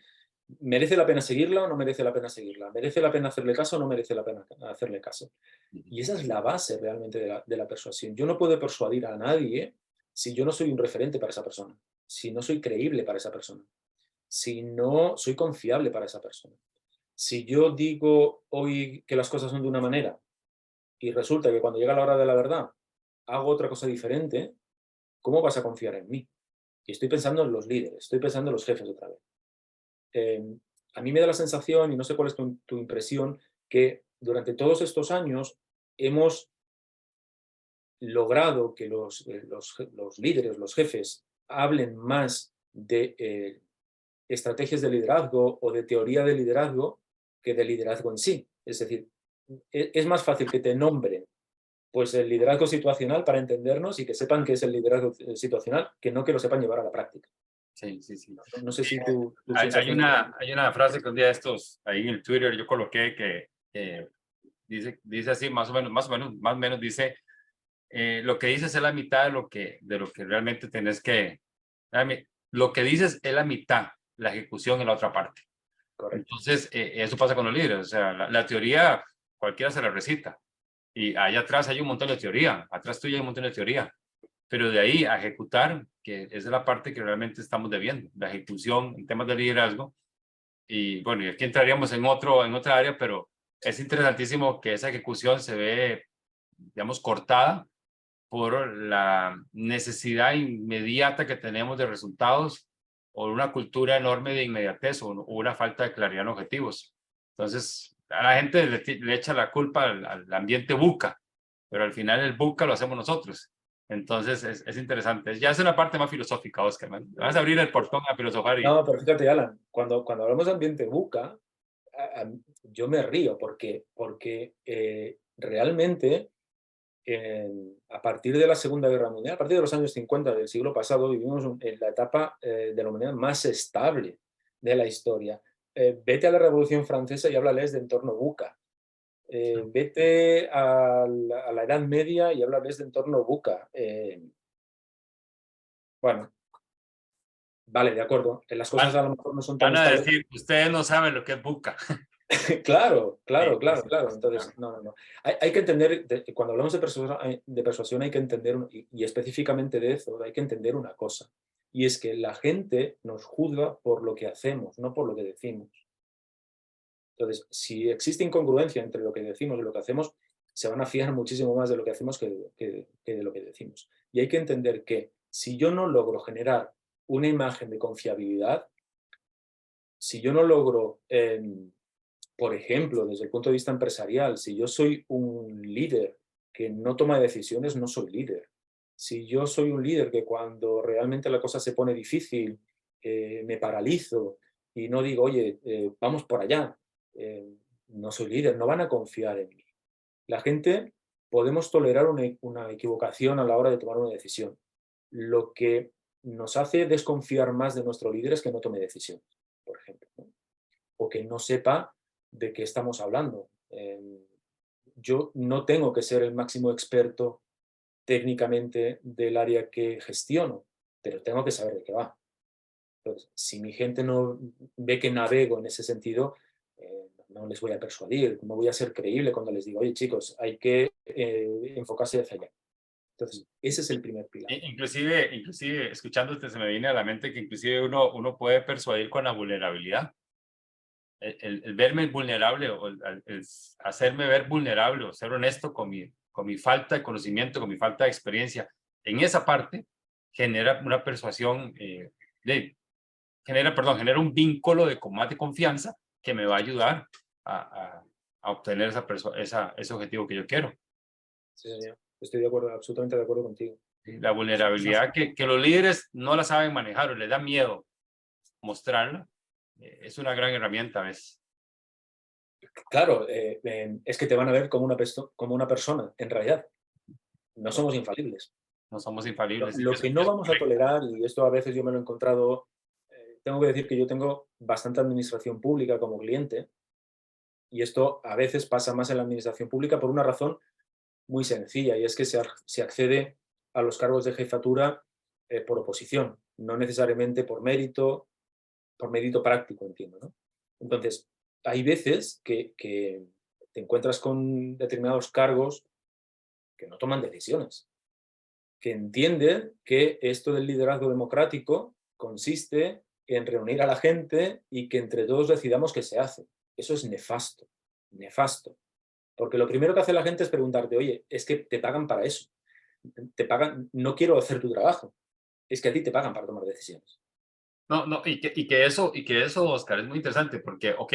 merece la pena seguirla o no merece la pena seguirla, merece la pena hacerle caso o no merece la pena hacerle caso. Y esa es la base realmente de la persuasión. Yo no puedo persuadir a nadie si yo no soy un referente para esa persona, si no soy creíble para esa persona, si no soy confiable para esa persona. Si yo digo hoy que las cosas son de una manera y resulta que cuando llega la hora de la verdad hago otra cosa diferente, ¿cómo vas a confiar en mí? Y estoy pensando en los líderes, estoy pensando en los jefes otra vez. Eh, a mí me da la sensación, y no sé cuál es tu impresión, que durante todos estos años hemos logrado que los líderes, los jefes, hablen más de estrategias de liderazgo o de teoría de liderazgo que de liderazgo en sí. Es decir, es más fácil que te nombren pues el liderazgo situacional para entendernos y que sepan qué es el liderazgo situacional, que no que lo sepan llevar a la práctica. Sí, sí, sí. No sé si tu Hay sensación es la hay una frase que un día de estos, ahí en el Twitter yo coloqué que dice así, más o menos dice, lo que dices es la mitad de lo que realmente tenés que, lo que dices es la mitad, la ejecución es la otra parte. Correcto. Entonces, eso pasa con los líderes. O sea, la teoría cualquiera se la recita. Y allá atrás hay un montón de teoría. Atrás tuyo hay un montón de teoría. Pero de ahí a ejecutar, que esa es la parte que realmente estamos debiendo. La ejecución en temas de liderazgo. Y bueno, y aquí entraríamos en otra área, pero es interesantísimo que esa ejecución se ve, digamos, cortada por la necesidad inmediata que tenemos de resultados o una cultura enorme de inmediatez o una falta de claridad en objetivos. Entonces, a la gente le echa la culpa al ambiente buca, pero al final el buca lo hacemos nosotros. Entonces, es interesante. Ya es una parte más filosófica, Oscar. Vas a abrir el portón a filosofar y No, pero fíjate, Alan, cuando hablamos de ambiente buca, yo me río porque realmente a partir de la Segunda Guerra Mundial, a partir de los años 50 del siglo pasado, vivimos en la etapa de la humanidad más estable de la historia. Vete a la Revolución Francesa y háblales de entorno buca. Vete a la Edad Media y háblales de entorno buca. Bueno, vale, de acuerdo. Las cosas a lo mejor no son tan van a estables. decir, ustedes no saben lo que es buca. Claro, claro, Sí, claro, sí, claro. sí, Entonces, claro. no, no, no. Hay que entender, cuando hablamos de persuasión hay que entender, y específicamente de eso, hay que entender una cosa. Y es que la gente nos juzga por lo que hacemos, no por lo que decimos. Entonces, si existe incongruencia entre lo que decimos y lo que hacemos, se van a fiar muchísimo más de lo que hacemos que de lo que decimos. Y hay que entender que si yo no logro generar una imagen de confiabilidad, si yo no logro, por ejemplo, desde el punto de vista empresarial, si yo soy un líder que no toma decisiones, no soy líder. Si yo soy un líder que cuando realmente la cosa se pone difícil, me paralizo y no digo, oye, vamos por allá, no soy líder, no van a confiar en mí. La gente podemos tolerar una equivocación a la hora de tomar una decisión. Lo que nos hace desconfiar más de nuestro líder es que no tome decisiones, por ejemplo, ¿no? O que no sepa de qué estamos hablando. Yo no tengo que ser el máximo experto técnicamente del área que gestiono, pero tengo que saber de qué va. Entonces, si mi gente no ve que navego en ese sentido, no les voy a persuadir, no voy a ser creíble cuando les digo, oye chicos, hay que enfocarse hacia allá. Entonces, ese es el primer pilar. Inclusive, escuchándote, se me viene a la mente que inclusive uno puede persuadir con la vulnerabilidad. El verme vulnerable o el hacerme ver vulnerable o ser honesto con mi falta de conocimiento, con mi falta de experiencia, en esa parte genera una persuasión, genera un vínculo de más de confianza que me va a ayudar a obtener ese objetivo que yo quiero. Sí, señor. Estoy de acuerdo, absolutamente de acuerdo contigo. ¿Sí? La vulnerabilidad que los líderes no la saben manejar o les da miedo mostrarla, es una gran herramienta, ¿ves? Claro, es que te van a ver como una persona, en realidad. No somos infalibles. No somos infalibles. Lo que no Eso es vamos a correcto. tolerar, y esto a veces yo me lo he encontrado, tengo que decir que yo tengo bastante administración pública como cliente, y esto a veces pasa más en la administración pública por una razón muy sencilla, y es que se accede a los cargos de jefatura por oposición, no necesariamente por mérito práctico, entiendo, ¿no? Entonces, hay veces que te encuentras con determinados cargos que no toman decisiones, que entienden que esto del liderazgo democrático consiste en reunir a la gente y que entre todos decidamos qué se hace. Eso es nefasto, nefasto. Porque lo primero que hace la gente es preguntarte, oye, es que te pagan para eso. Te pagan, no quiero hacer tu trabajo, es que a ti te pagan para tomar decisiones. No, no, y que eso, Oscar, es muy interesante porque, ok,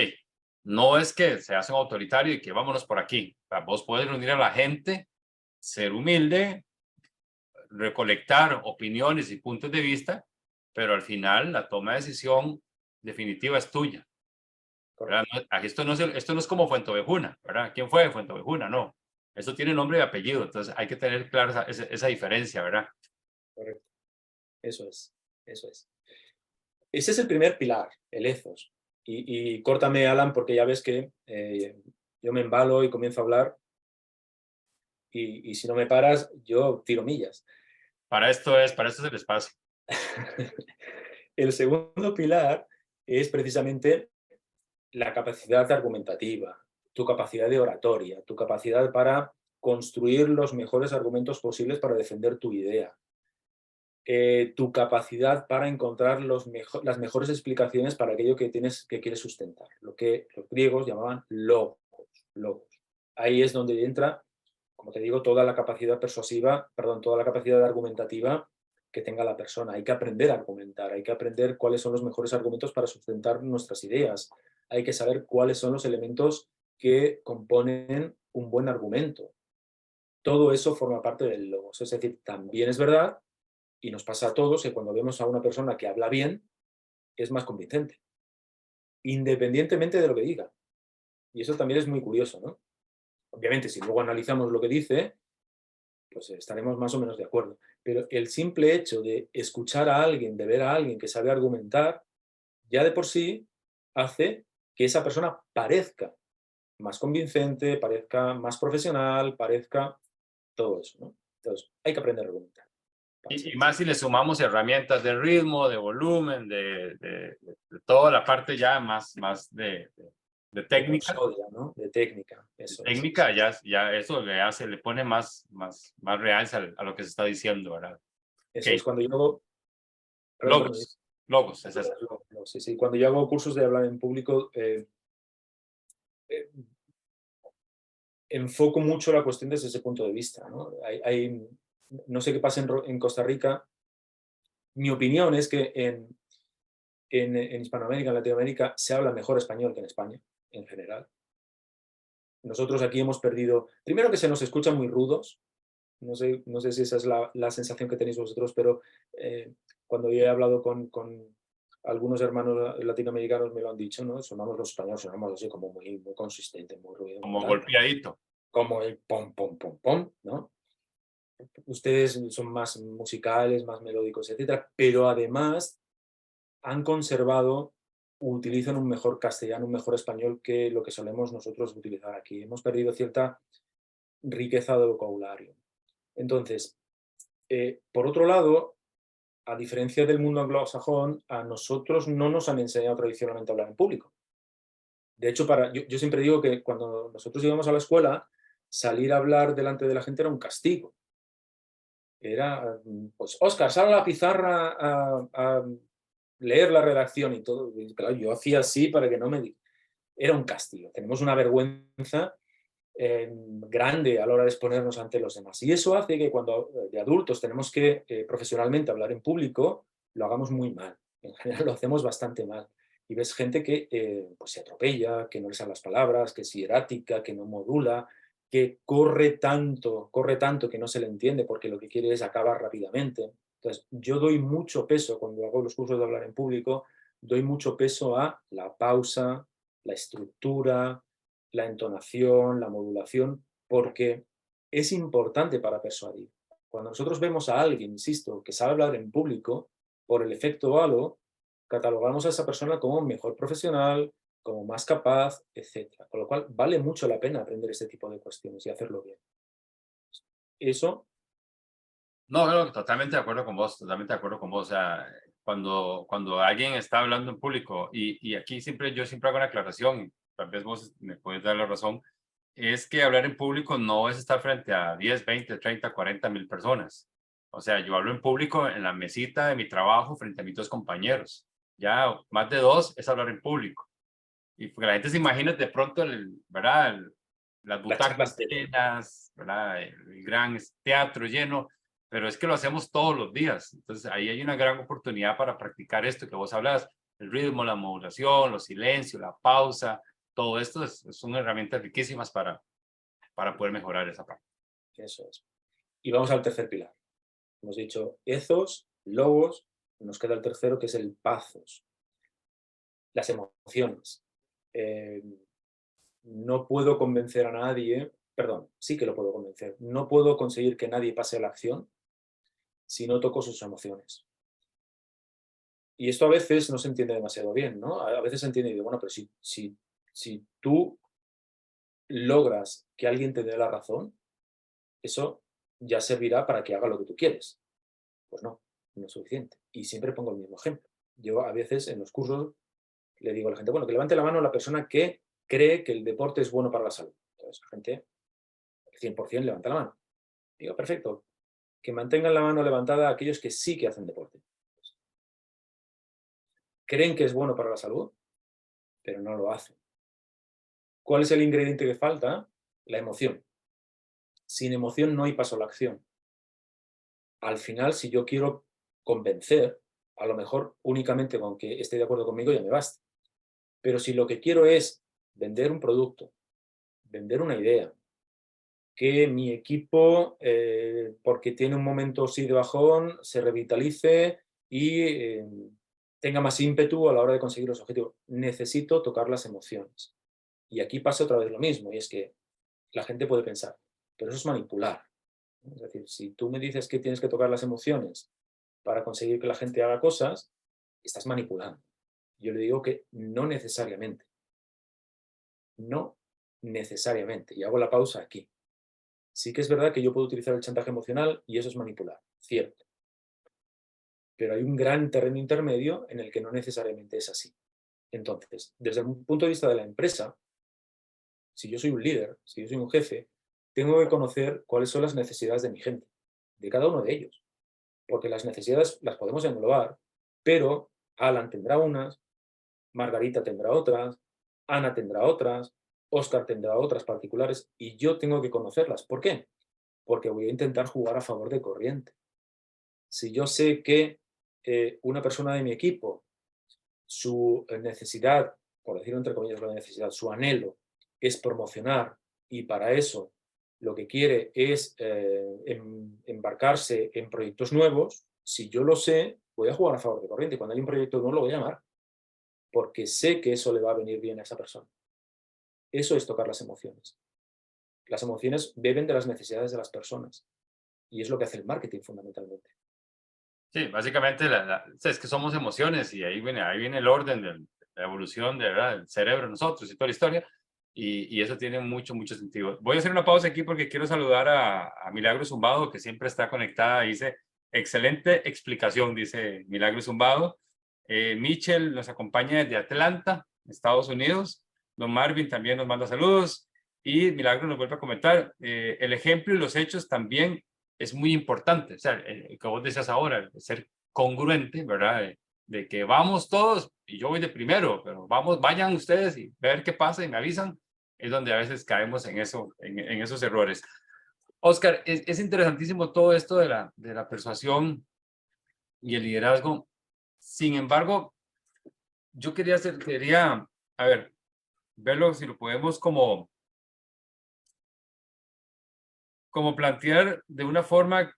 no es que se hace un autoritario y que vámonos por aquí. O sea, vos puedes reunir a la gente, ser humilde, recolectar opiniones y puntos de vista, pero al final la toma de decisión definitiva es tuya, ¿verdad? Correcto. Esto no es como Fuenteovejuna, ¿verdad? ¿Quién fue Fuenteovejuna? No. Eso tiene nombre y apellido, entonces hay que tener clara esa diferencia, ¿verdad? Correcto. Eso es. Eso es. Ese es el primer pilar, el ethos. Y córtame, Alan, porque ya ves que yo me embalo y comienzo a hablar y si no me paras, yo tiro millas. Para esto es el espacio. El segundo pilar es precisamente la capacidad argumentativa, tu capacidad de oratoria, tu capacidad para construir los mejores argumentos posibles para defender tu idea, tu capacidad para encontrar las mejores explicaciones para aquello que quieres sustentar, lo que los griegos llamaban logos, logos. Ahí es donde entra, como te digo, toda la capacidad persuasiva, perdón, toda la capacidad argumentativa que tenga la persona. Hay que aprender a argumentar, hay que aprender cuáles son los mejores argumentos para sustentar nuestras ideas, hay que saber cuáles son los elementos que componen un buen argumento. Todo eso forma parte del logos. Es decir, también es verdad, y nos pasa a todos, que cuando vemos a una persona que habla bien, es más convincente, independientemente de lo que diga. Y eso también es muy curioso, ¿no? Obviamente, si luego analizamos lo que dice, pues estaremos más o menos de acuerdo. Pero el simple hecho de escuchar a alguien, de ver a alguien que sabe argumentar, ya de por sí hace que esa persona parezca más convincente, parezca más profesional, parezca todo eso, ¿no? Entonces, hay que aprender a argumentar. Y más si le sumamos herramientas de ritmo, de volumen, de toda la parte ya más de técnica. Prosodia, ¿no? De técnica, eso es. Técnica, ya eso le pone más realce a lo que se está diciendo, ¿verdad? Eso Okay. es cuando yo hago... Perdón, Logos, es eso. sí, sí. Cuando yo hago cursos de hablar en público, enfoco mucho la cuestión desde ese punto de vista, ¿no? No sé qué pasa en Costa Rica. Mi opinión es que en Hispanoamérica, en Latinoamérica, se habla mejor español que en España, en general. Nosotros aquí hemos perdido... Primero que se nos escucha muy rudos. No sé si esa es la sensación que tenéis vosotros, pero cuando yo he hablado con algunos hermanos latinoamericanos me lo han dicho, ¿no? Sonamos los españoles, sonamos así como muy, muy consistente, muy ruido. Como golpeadito. Como el pom, pom, pom, pom, ¿no? Ustedes son más musicales, más melódicos, etcétera, pero además han conservado, utilizan un mejor castellano, un mejor español que lo que solemos nosotros utilizar aquí. Hemos perdido cierta riqueza de vocabulario. Entonces, por otro lado, a diferencia del mundo anglosajón, a nosotros no nos han enseñado tradicionalmente a hablar en público. De hecho, yo siempre digo que cuando nosotros íbamos a la escuela, salir a hablar delante de la gente era un castigo. Era, pues, Óscar, sal a la pizarra a leer la redacción y todo. Y, claro, yo hacía así para que no me... Era un castigo. Tenemos una vergüenza grande a la hora de exponernos ante los demás. Y eso hace que cuando de adultos tenemos que profesionalmente hablar en público, lo hagamos muy mal. En general lo hacemos bastante mal. Y ves gente que pues se atropella, que no le salen las palabras, que es hierática, que no modula, que corre tanto que no se le entiende porque lo que quiere es acabar rápidamente. Entonces, yo doy mucho peso, cuando hago los cursos de hablar en público, doy mucho peso a la pausa, la estructura, la entonación, la modulación, porque es importante para persuadir. Cuando nosotros vemos a alguien, insisto, que sabe hablar en público, por el efecto halo, catalogamos a esa persona como mejor profesional, como más capaz, etc. Con lo cual, vale mucho la pena aprender este tipo de cuestiones y hacerlo bien. Eso... No, totalmente de acuerdo con vos, totalmente de acuerdo con vos. O sea, cuando alguien está hablando en público, y aquí yo siempre hago una aclaración, tal vez vos me puedes dar la razón, es que hablar en público no es estar frente a 10, 20, 30, 40,000 personas. O sea, yo hablo en público en la mesita de mi trabajo frente a mis dos compañeros. Ya más de dos es hablar en público. Y porque la gente se imagina de pronto, ¿verdad? Las butacas llenas, ¿verdad? El gran teatro lleno, pero es que lo hacemos todos los días. Entonces ahí hay una gran oportunidad para practicar esto que vos hablas, el ritmo, la modulación, los silencios, la pausa, todo esto son herramientas riquísimas para poder mejorar esa parte. Eso es. Y vamos al tercer pilar. Hemos dicho ethos, logos, nos queda el tercero que es el pathos. Las emociones. No puedo convencer a nadie, perdón, sí que lo puedo convencer, no puedo conseguir que nadie pase a la acción si no toco sus emociones. Y esto a veces no se entiende demasiado bien, ¿no? A veces se entiende y digo, bueno, pero si tú logras que alguien te dé la razón, eso ya servirá para que haga lo que tú quieres. Pues no, no es suficiente. Y siempre pongo el mismo ejemplo. Yo a veces en los cursos le digo a la gente, bueno, que levante la mano la persona que cree que el deporte es bueno para la salud. Entonces la gente, el 100% levanta la mano. Digo, perfecto, que mantengan la mano levantada aquellos que sí que hacen deporte. Creen que es bueno para la salud, pero no lo hacen. ¿Cuál es el ingrediente que falta? La emoción. Sin emoción no hay paso a la acción. Al final, si yo quiero convencer, a lo mejor únicamente con que esté de acuerdo conmigo ya me basta. Pero si lo que quiero es vender un producto, vender una idea, que mi equipo, porque tiene un momento sí de bajón, se revitalice y tenga más ímpetu a la hora de conseguir los objetivos. Necesito tocar las emociones. Y aquí pasa otra vez lo mismo, y es que la gente puede pensar, pero eso es manipular. Es decir, si tú me dices que tienes que tocar las emociones para conseguir que la gente haga cosas, estás manipulando. Yo le digo que no necesariamente. No necesariamente. Y hago la pausa aquí. Sí que es verdad que yo puedo utilizar el chantaje emocional y eso es manipular, cierto. Pero hay un gran terreno intermedio en el que no necesariamente es así. Entonces, desde el punto de vista de la empresa, si yo soy un líder, si yo soy un jefe, tengo que conocer cuáles son las necesidades de mi gente, de cada uno de ellos. Porque las necesidades las podemos englobar, pero Alan tendrá unas, Margarita tendrá otras, Ana tendrá otras, Óscar tendrá otras particulares y yo tengo que conocerlas. ¿Por qué? Porque voy a intentar jugar a favor de corriente. Si yo sé que una persona de mi equipo, su necesidad, por decirlo entre comillas, la necesidad, su anhelo es promocionar y para eso lo que quiere es embarcarse en proyectos nuevos, si yo lo sé, voy a jugar a favor de corriente. Cuando hay un proyecto nuevo lo voy a llamar, porque sé que eso le va a venir bien a esa persona. Eso es tocar las emociones. Las emociones beben de las necesidades de las personas y es lo que hace el marketing fundamentalmente. Sí, básicamente es que somos emociones y ahí viene el orden de la evolución de, ¿verdad? Del cerebro de nosotros y toda la historia. Y eso tiene mucho, mucho sentido. Voy a hacer una pausa aquí porque quiero saludar a Milagro Zumbado, que siempre está conectada. Dice, excelente explicación, dice Milagro Zumbado. Michelle nos acompaña desde Atlanta, Estados Unidos. Don Marvin también nos manda saludos. Y Milagro nos vuelve a comentar, el ejemplo y los hechos también es muy importante. O sea, que vos decías ahora, ser congruente, ¿verdad? De que vamos todos y yo voy de primero, pero vamos, vayan ustedes y ver qué pasa y me avisan, es donde a veces caemos en eso, en esos errores. Oscar, es interesantísimo todo esto de la persuasión y el liderazgo. Sin embargo, yo quería, a ver, verlo si lo podemos como plantear de una forma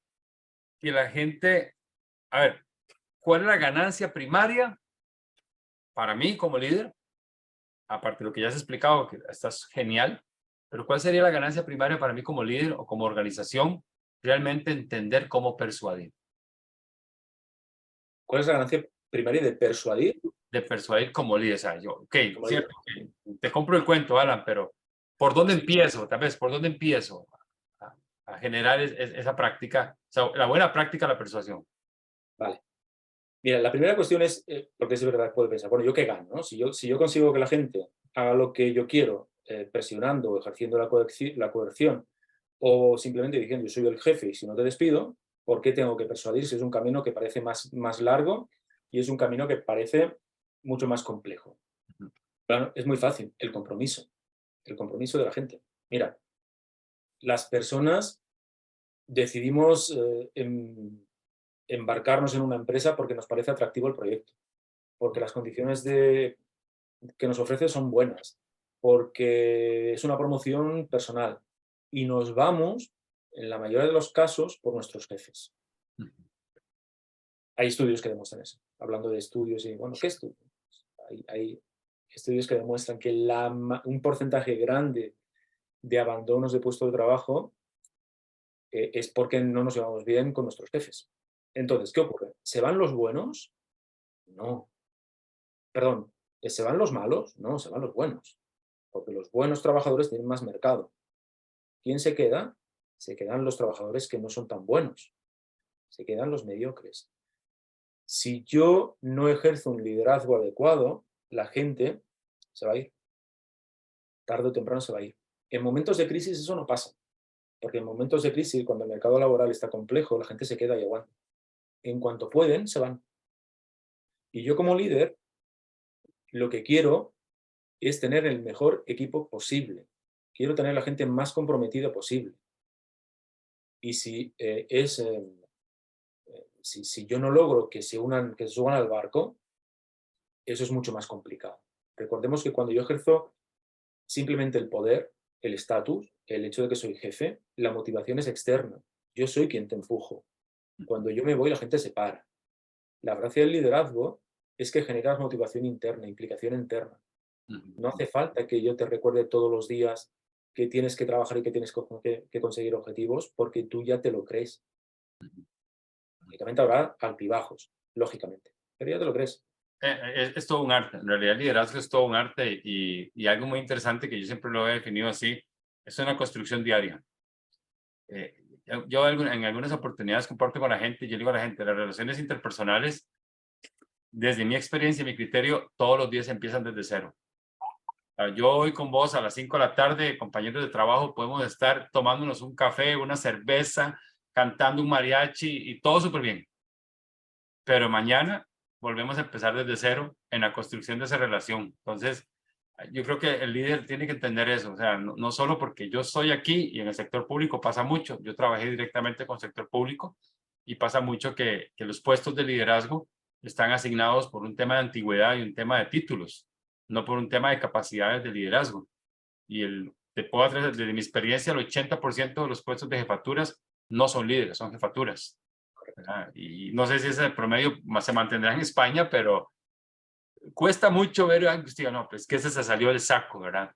que la gente, a ver, ¿cuál es la ganancia primaria para mí como líder? Aparte de lo que ya has explicado, que estás genial, pero ¿cuál sería la ganancia primaria para mí como líder o como organización? Realmente entender cómo persuadir. ¿Cuál es la ganancia primaria de persuadir? De persuadir como líder. O sea, yo, ok, Como líder. cierto, okay, te compro el cuento, Alan, pero ¿por dónde empiezo? Tal vez, ¿por dónde empiezo a generar esa práctica? O sea, la buena práctica de la persuasión. Vale. Mira, la primera cuestión es, porque es verdad, puede pensar, bueno, ¿yo qué gano? ¿No? Si yo consigo que la gente haga lo que yo quiero, presionando o ejerciendo la coerción, o simplemente diciendo, yo soy el jefe y si no te despido, ¿por qué tengo que persuadir si es un camino que parece más largo y es un camino que parece mucho más complejo? Claro, es muy fácil, el compromiso de la gente. Mira, las personas decidimos embarcarnos en una empresa porque nos parece atractivo el proyecto, porque las condiciones que nos ofrece son buenas, porque es una promoción personal y nos vamos, en la mayoría de los casos, por nuestros jefes. Hay estudios que demuestran eso. Hablando de estudios y, bueno, ¿qué estudios? Hay estudios que demuestran que un porcentaje grande de abandonos de puesto de trabajo es porque no nos llevamos bien con nuestros jefes. Entonces, ¿qué ocurre? ¿Se van los buenos? No. Perdón, ¿se van los malos? No, se van los buenos. Porque los buenos trabajadores tienen más mercado. ¿Quién se queda? Se quedan los trabajadores que no son tan buenos. Se quedan los mediocres. Si yo no ejerzo un liderazgo adecuado, la gente se va a ir. Tarde o temprano se va a ir. En momentos de crisis eso no pasa, porque en momentos de crisis, cuando el mercado laboral está complejo, la gente se queda y aguanta. En cuanto pueden, se van. Y yo como líder, lo que quiero es tener el mejor equipo posible. Quiero tener la gente más comprometida posible. Y si yo no logro que que se suban al barco, eso es mucho más complicado. Recordemos que cuando yo ejerzo simplemente el poder, el estatus, el hecho de que soy jefe, la motivación es externa. Yo soy quien te empujo. Cuando yo me voy, la gente se para. La gracia del liderazgo es que generas motivación interna, implicación interna. No hace falta que yo te recuerde todos los días que tienes que trabajar y que tienes que conseguir objetivos, porque tú ya te lo crees. Lógicamente habrá altibajos, lógicamente, pero ya te lo crees. Es todo un arte, en realidad el liderazgo es todo un arte y algo muy interesante que yo siempre lo he definido así, es una construcción diaria. Eh, yo en algunas oportunidades comparto con la gente, yo digo a la gente, las relaciones interpersonales, desde mi experiencia y mi criterio, todos los días empiezan desde cero. Yo hoy con vos a las 5 de la tarde, compañeros de trabajo, podemos estar tomándonos un café, una cerveza, cantando un mariachi y todo súper bien. Pero mañana volvemos a empezar desde cero en la construcción de esa relación. Entonces, yo creo que el líder tiene que entender eso, o sea, no solo porque yo estoy aquí y en el sector público pasa mucho, yo trabajé directamente con el sector público y pasa mucho que los puestos de liderazgo están asignados por un tema de antigüedad y un tema de títulos, no por un tema de capacidades de liderazgo. Y te puedo hacer desde mi experiencia, el 80% de los puestos de jefaturas no son líderes, son jefaturas. ¿Verdad? Y no sé si ese promedio se mantendrá en España, pero cuesta mucho ver, digo, no, pues que ese se salió del saco, ¿verdad?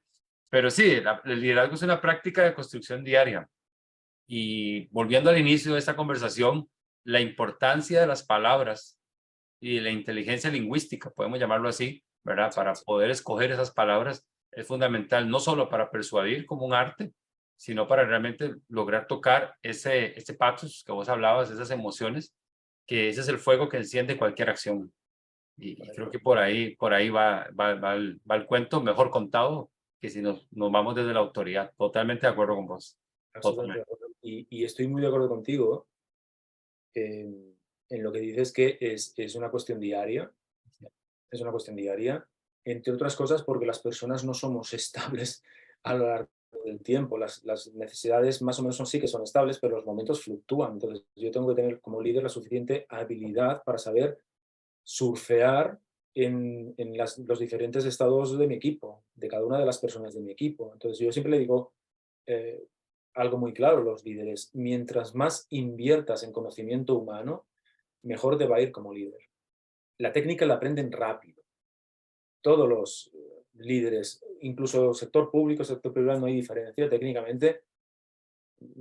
Pero sí, el liderazgo es una práctica de construcción diaria. Y volviendo al inicio de esta conversación, la importancia de las palabras y de la inteligencia lingüística, podemos llamarlo así, ¿verdad? Para poder escoger esas palabras es fundamental, no solo para persuadir como un arte, sino para realmente lograr tocar ese pathos que vos hablabas, esas emociones, que ese es el fuego que enciende cualquier acción. Y creo que por ahí va el cuento mejor contado que si nos vamos desde la autoridad. Totalmente de acuerdo con vos. Absolutamente de Totalmente. acuerdo. Y estoy muy de acuerdo contigo en lo que dices que es una cuestión diaria, es una cuestión diaria, entre otras cosas porque las personas no somos estables a lo largo del tiempo. Las necesidades más o menos sí que son estables, pero los momentos fluctúan. Entonces yo tengo que tener como líder la suficiente habilidad para saber surfear en los diferentes estados de mi equipo, de cada una de las personas de mi equipo. Entonces yo siempre le digo eh, algo muy claro a los líderes: mientras más inviertas en conocimiento humano, mejor te va a ir como líder. La técnica la aprenden rápido. Todos los líderes, incluso sector público, sector privado, no hay diferencia. Técnicamente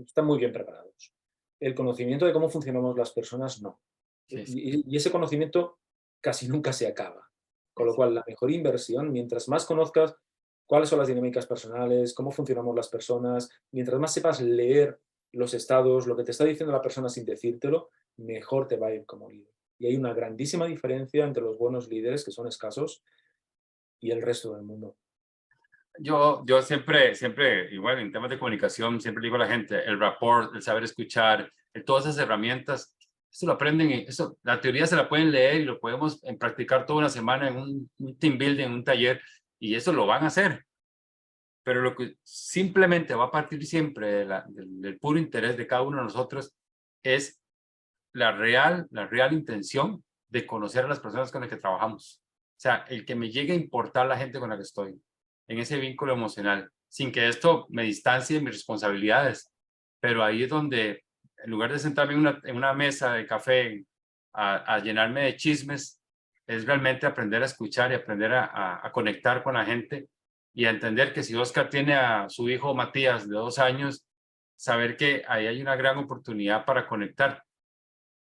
están muy bien preparados. El conocimiento de cómo funcionamos las personas, no. Sí, sí, Y ese conocimiento casi nunca se acaba. Con lo sí. cual, la mejor inversión, mientras más conozcas cuáles son las dinámicas personales, cómo funcionamos las personas, mientras más sepas leer los estados, lo que te está diciendo la persona sin decírtelo, mejor te va a ir como líder. Y hay una grandísima diferencia entre los buenos líderes, que son escasos, y el resto del mundo. Yo siempre, igual en temas de comunicación, siempre digo a la gente, el rapport, el saber escuchar, todas esas herramientas, eso lo aprenden, eso, la teoría se la pueden leer y lo podemos practicar toda una semana en un team building, en un taller, y eso lo van a hacer. Pero lo que simplemente va a partir siempre del puro interés de cada uno de nosotros es la real intención de conocer a las personas con las que trabajamos. O sea, el que me llegue a importar la gente con la que estoy, en ese vínculo emocional, sin que esto me distancie de mis responsabilidades. Pero ahí es donde, en lugar de sentarme en una mesa de café a llenarme de chismes, es realmente aprender a escuchar y aprender a conectar con la gente y a entender que si Oscar tiene a su hijo Matías de 2 años, saber que ahí hay una gran oportunidad para conectar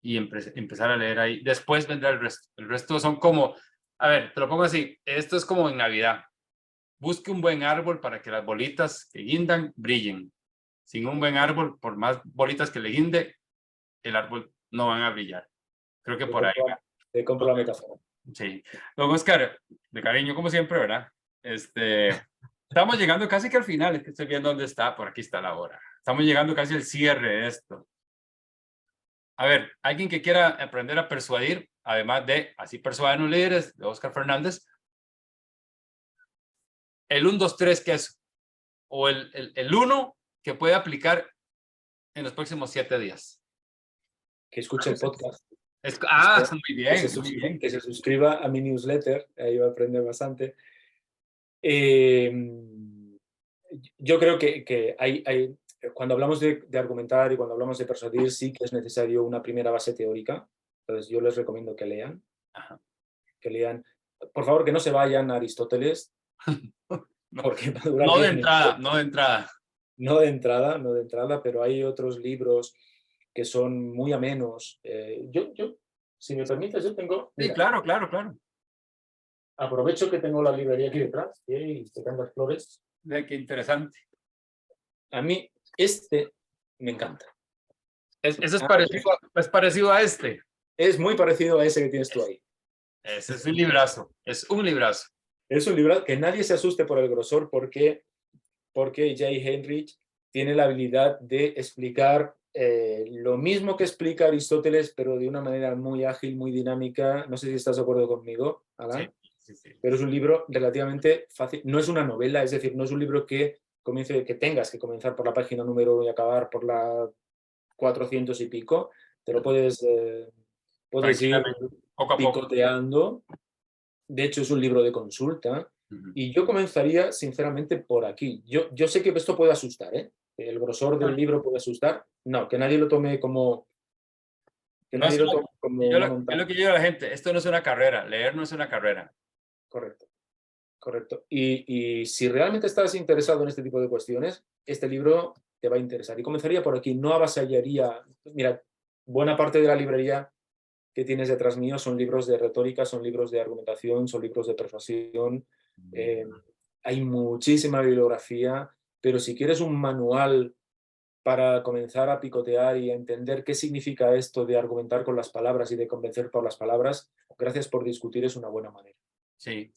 y empezar a leer ahí. Después vendrá el resto. El resto son como, a ver, te lo pongo así, esto es como en Navidad. Busque un buen árbol para que las bolitas que guindan brillen. Sin un buen árbol, por más bolitas que le guinde, el árbol no van a brillar. Creo que Yo por ahí tengo, va. Te compro la metáfora. Sí. Don Oscar, de cariño, como siempre, ¿verdad? Estamos llegando casi que al final, es que estoy viendo dónde está, por aquí está la hora. Estamos llegando casi al cierre de esto. A ver, alguien que quiera aprender a persuadir, además de Así persuaden los líderes, de Oscar Fernández, el 1, 2, 3, ¿qué es? O el 1 que puede aplicar en los próximos 7 días. Que escuche el podcast. Muy bien, muy bien. Que se suscriba a mi newsletter, ahí va a aprender bastante. Yo creo que cuando hablamos de argumentar y cuando hablamos de persuadir, sí que es necesario una primera base teórica. Entonces yo les recomiendo que lean. Ajá. Que lean. Por favor, que no se vayan a Aristóteles. Porque va a durar No de 10 entrada, minutos. no de entrada. No de entrada, pero hay otros libros que son muy amenos. Si me permites, yo tengo... Sí, mira, claro. aprovecho que tengo la librería aquí detrás y que tengo las flores. Qué interesante. A mí me encanta. Eso es parecido a este. Es muy parecido a ese que tienes tú ahí. Ese es un librazo, es un librazo. Es un libro que nadie se asuste por el grosor porque Jay Heinrich tiene la habilidad de explicar lo mismo que explica Aristóteles, pero de una manera muy ágil, muy dinámica. No sé si estás de acuerdo conmigo, Alan. Sí. Pero es un libro relativamente fácil. No es una novela, es decir, no es un libro que tengas que comenzar por la página número 1 y acabar por la 400 y pico. Te lo puedes ir poco a poco. picoteando. De hecho, es un libro de consulta. Y yo comenzaría, sinceramente, por aquí. Yo sé que esto puede asustar, ¿eh? El grosor del libro puede asustar. No, que nadie lo tome como... Yo lo que digo a la gente, esto no es una carrera, leer no es una carrera. Correcto. Y si realmente estás interesado en este tipo de cuestiones, este libro te va a interesar. Y comenzaría por aquí, no avasallaría... Mira, buena parte de la librería que tienes detrás mío son libros de retórica, son libros de argumentación, son libros de persuasión. Hay muchísima bibliografía, pero si quieres un manual para comenzar a picotear y a entender qué significa esto de argumentar con las palabras y de convencer por las palabras, gracias por discutir, es una buena manera. Sí.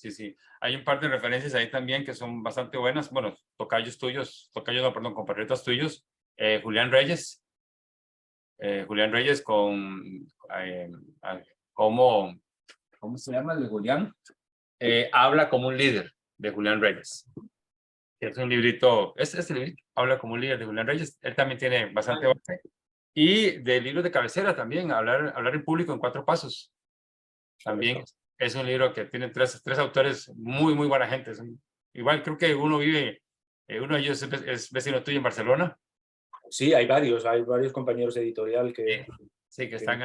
Hay un par de referencias ahí también que son bastante buenas. Bueno, compatriotas tuyos. Julián Reyes con ¿cómo se llama el de Julián? Habla como un líder, de Julián Reyes. Es un librito, este librito, Habla como un líder, de Julián Reyes. Él también tiene bastante base. Y de libros de cabecera también, hablar en público en 4 pasos. También es un libro que tiene tres autores muy buena gente. Igual creo que uno de ellos es vecino tuyo en Barcelona. Sí, hay varios compañeros de editorial que están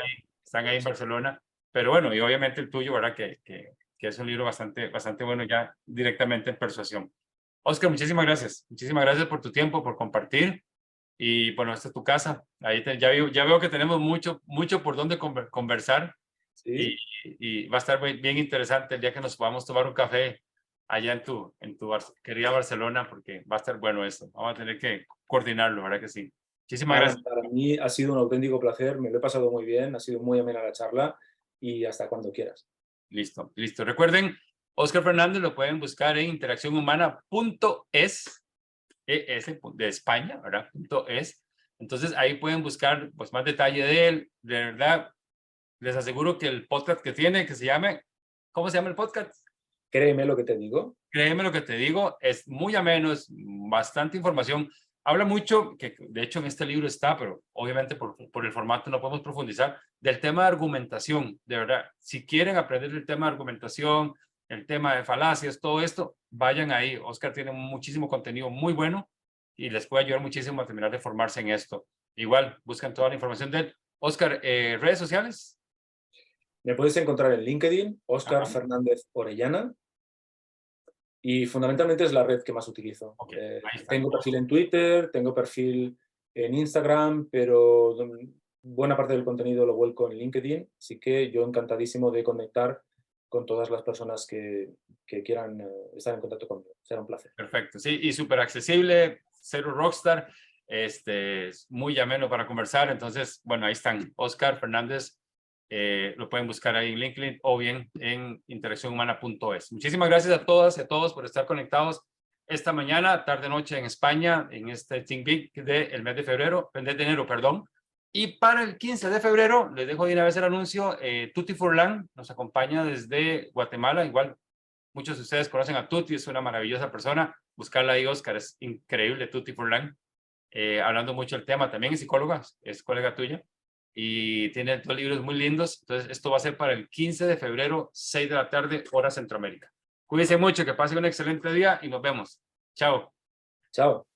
ahí en Barcelona. Pero bueno, y obviamente el tuyo, ¿verdad? Que es un libro bastante bueno ya directamente en persuasión. Oscar, muchísimas gracias. Muchísimas gracias por tu tiempo, por compartir. Y bueno, esta es tu casa. Ahí ya veo que tenemos mucho por donde conversar. ¿Sí? Y va a estar bien interesante el día que nos podamos tomar un café allá en tu querida Barcelona, porque va a estar bueno eso. Vamos a tener que coordinarlo, ¿verdad que sí? Muchísimas gracias. Para mí ha sido un auténtico placer, me lo he pasado muy bien, ha sido muy amena la charla y hasta cuando quieras. Listo. Recuerden, Oscar Fernández lo pueden buscar en interaccionhumana.es, de España, ¿verdad? .es. Entonces ahí pueden buscar pues más detalle de él. De verdad, les aseguro que el podcast que tiene, que se llame, ¿cómo se llama el podcast? Créeme lo que te digo. Créeme lo que te digo, es muy ameno, es bastante información. Habla mucho, que de hecho en este libro está, pero obviamente por el formato no podemos profundizar, del tema de argumentación. De verdad, si quieren aprender el tema de argumentación, el tema de falacias, todo esto, vayan ahí. Oscar tiene muchísimo contenido muy bueno y les puede ayudar muchísimo a terminar de formarse en esto. Igual, buscan toda la información de él. Oscar, ¿redes sociales? Me puedes encontrar en LinkedIn, Oscar Fernández Orellana, y fundamentalmente es la red que más utilizo. Tengo perfil en Twitter, tengo perfil en Instagram, pero buena parte del contenido lo vuelco en LinkedIn, así que yo encantadísimo de conectar con todas las personas que quieran estar en contacto conmigo. Será un placer. Perfecto, sí, y súper accesible, cero rockstar, es muy ameno para conversar. Entonces, bueno, ahí están, Oscar Fernández Lo pueden buscar ahí en LinkedIn o bien en interaccionhumana.es. Muchísimas gracias a todas y a todos por estar conectados esta mañana, tarde, noche en España, en este Think Big del mes de enero, perdón. Y para el 15 de febrero, les dejo de una vez el anuncio, Tutti Furlan nos acompaña desde Guatemala. Igual, muchos de ustedes conocen a Tutti, es una maravillosa persona. Buscarla ahí, Oscar, es increíble, Tutti Furlan. Hablando mucho del tema, también es psicóloga, es colega tuya. Y tiene dos libros muy lindos. Entonces, esto va a ser para el 15 de febrero, 6 de la tarde, hora Centroamérica. Cuídense mucho, que pasen un excelente día y nos vemos. Chao. Chao.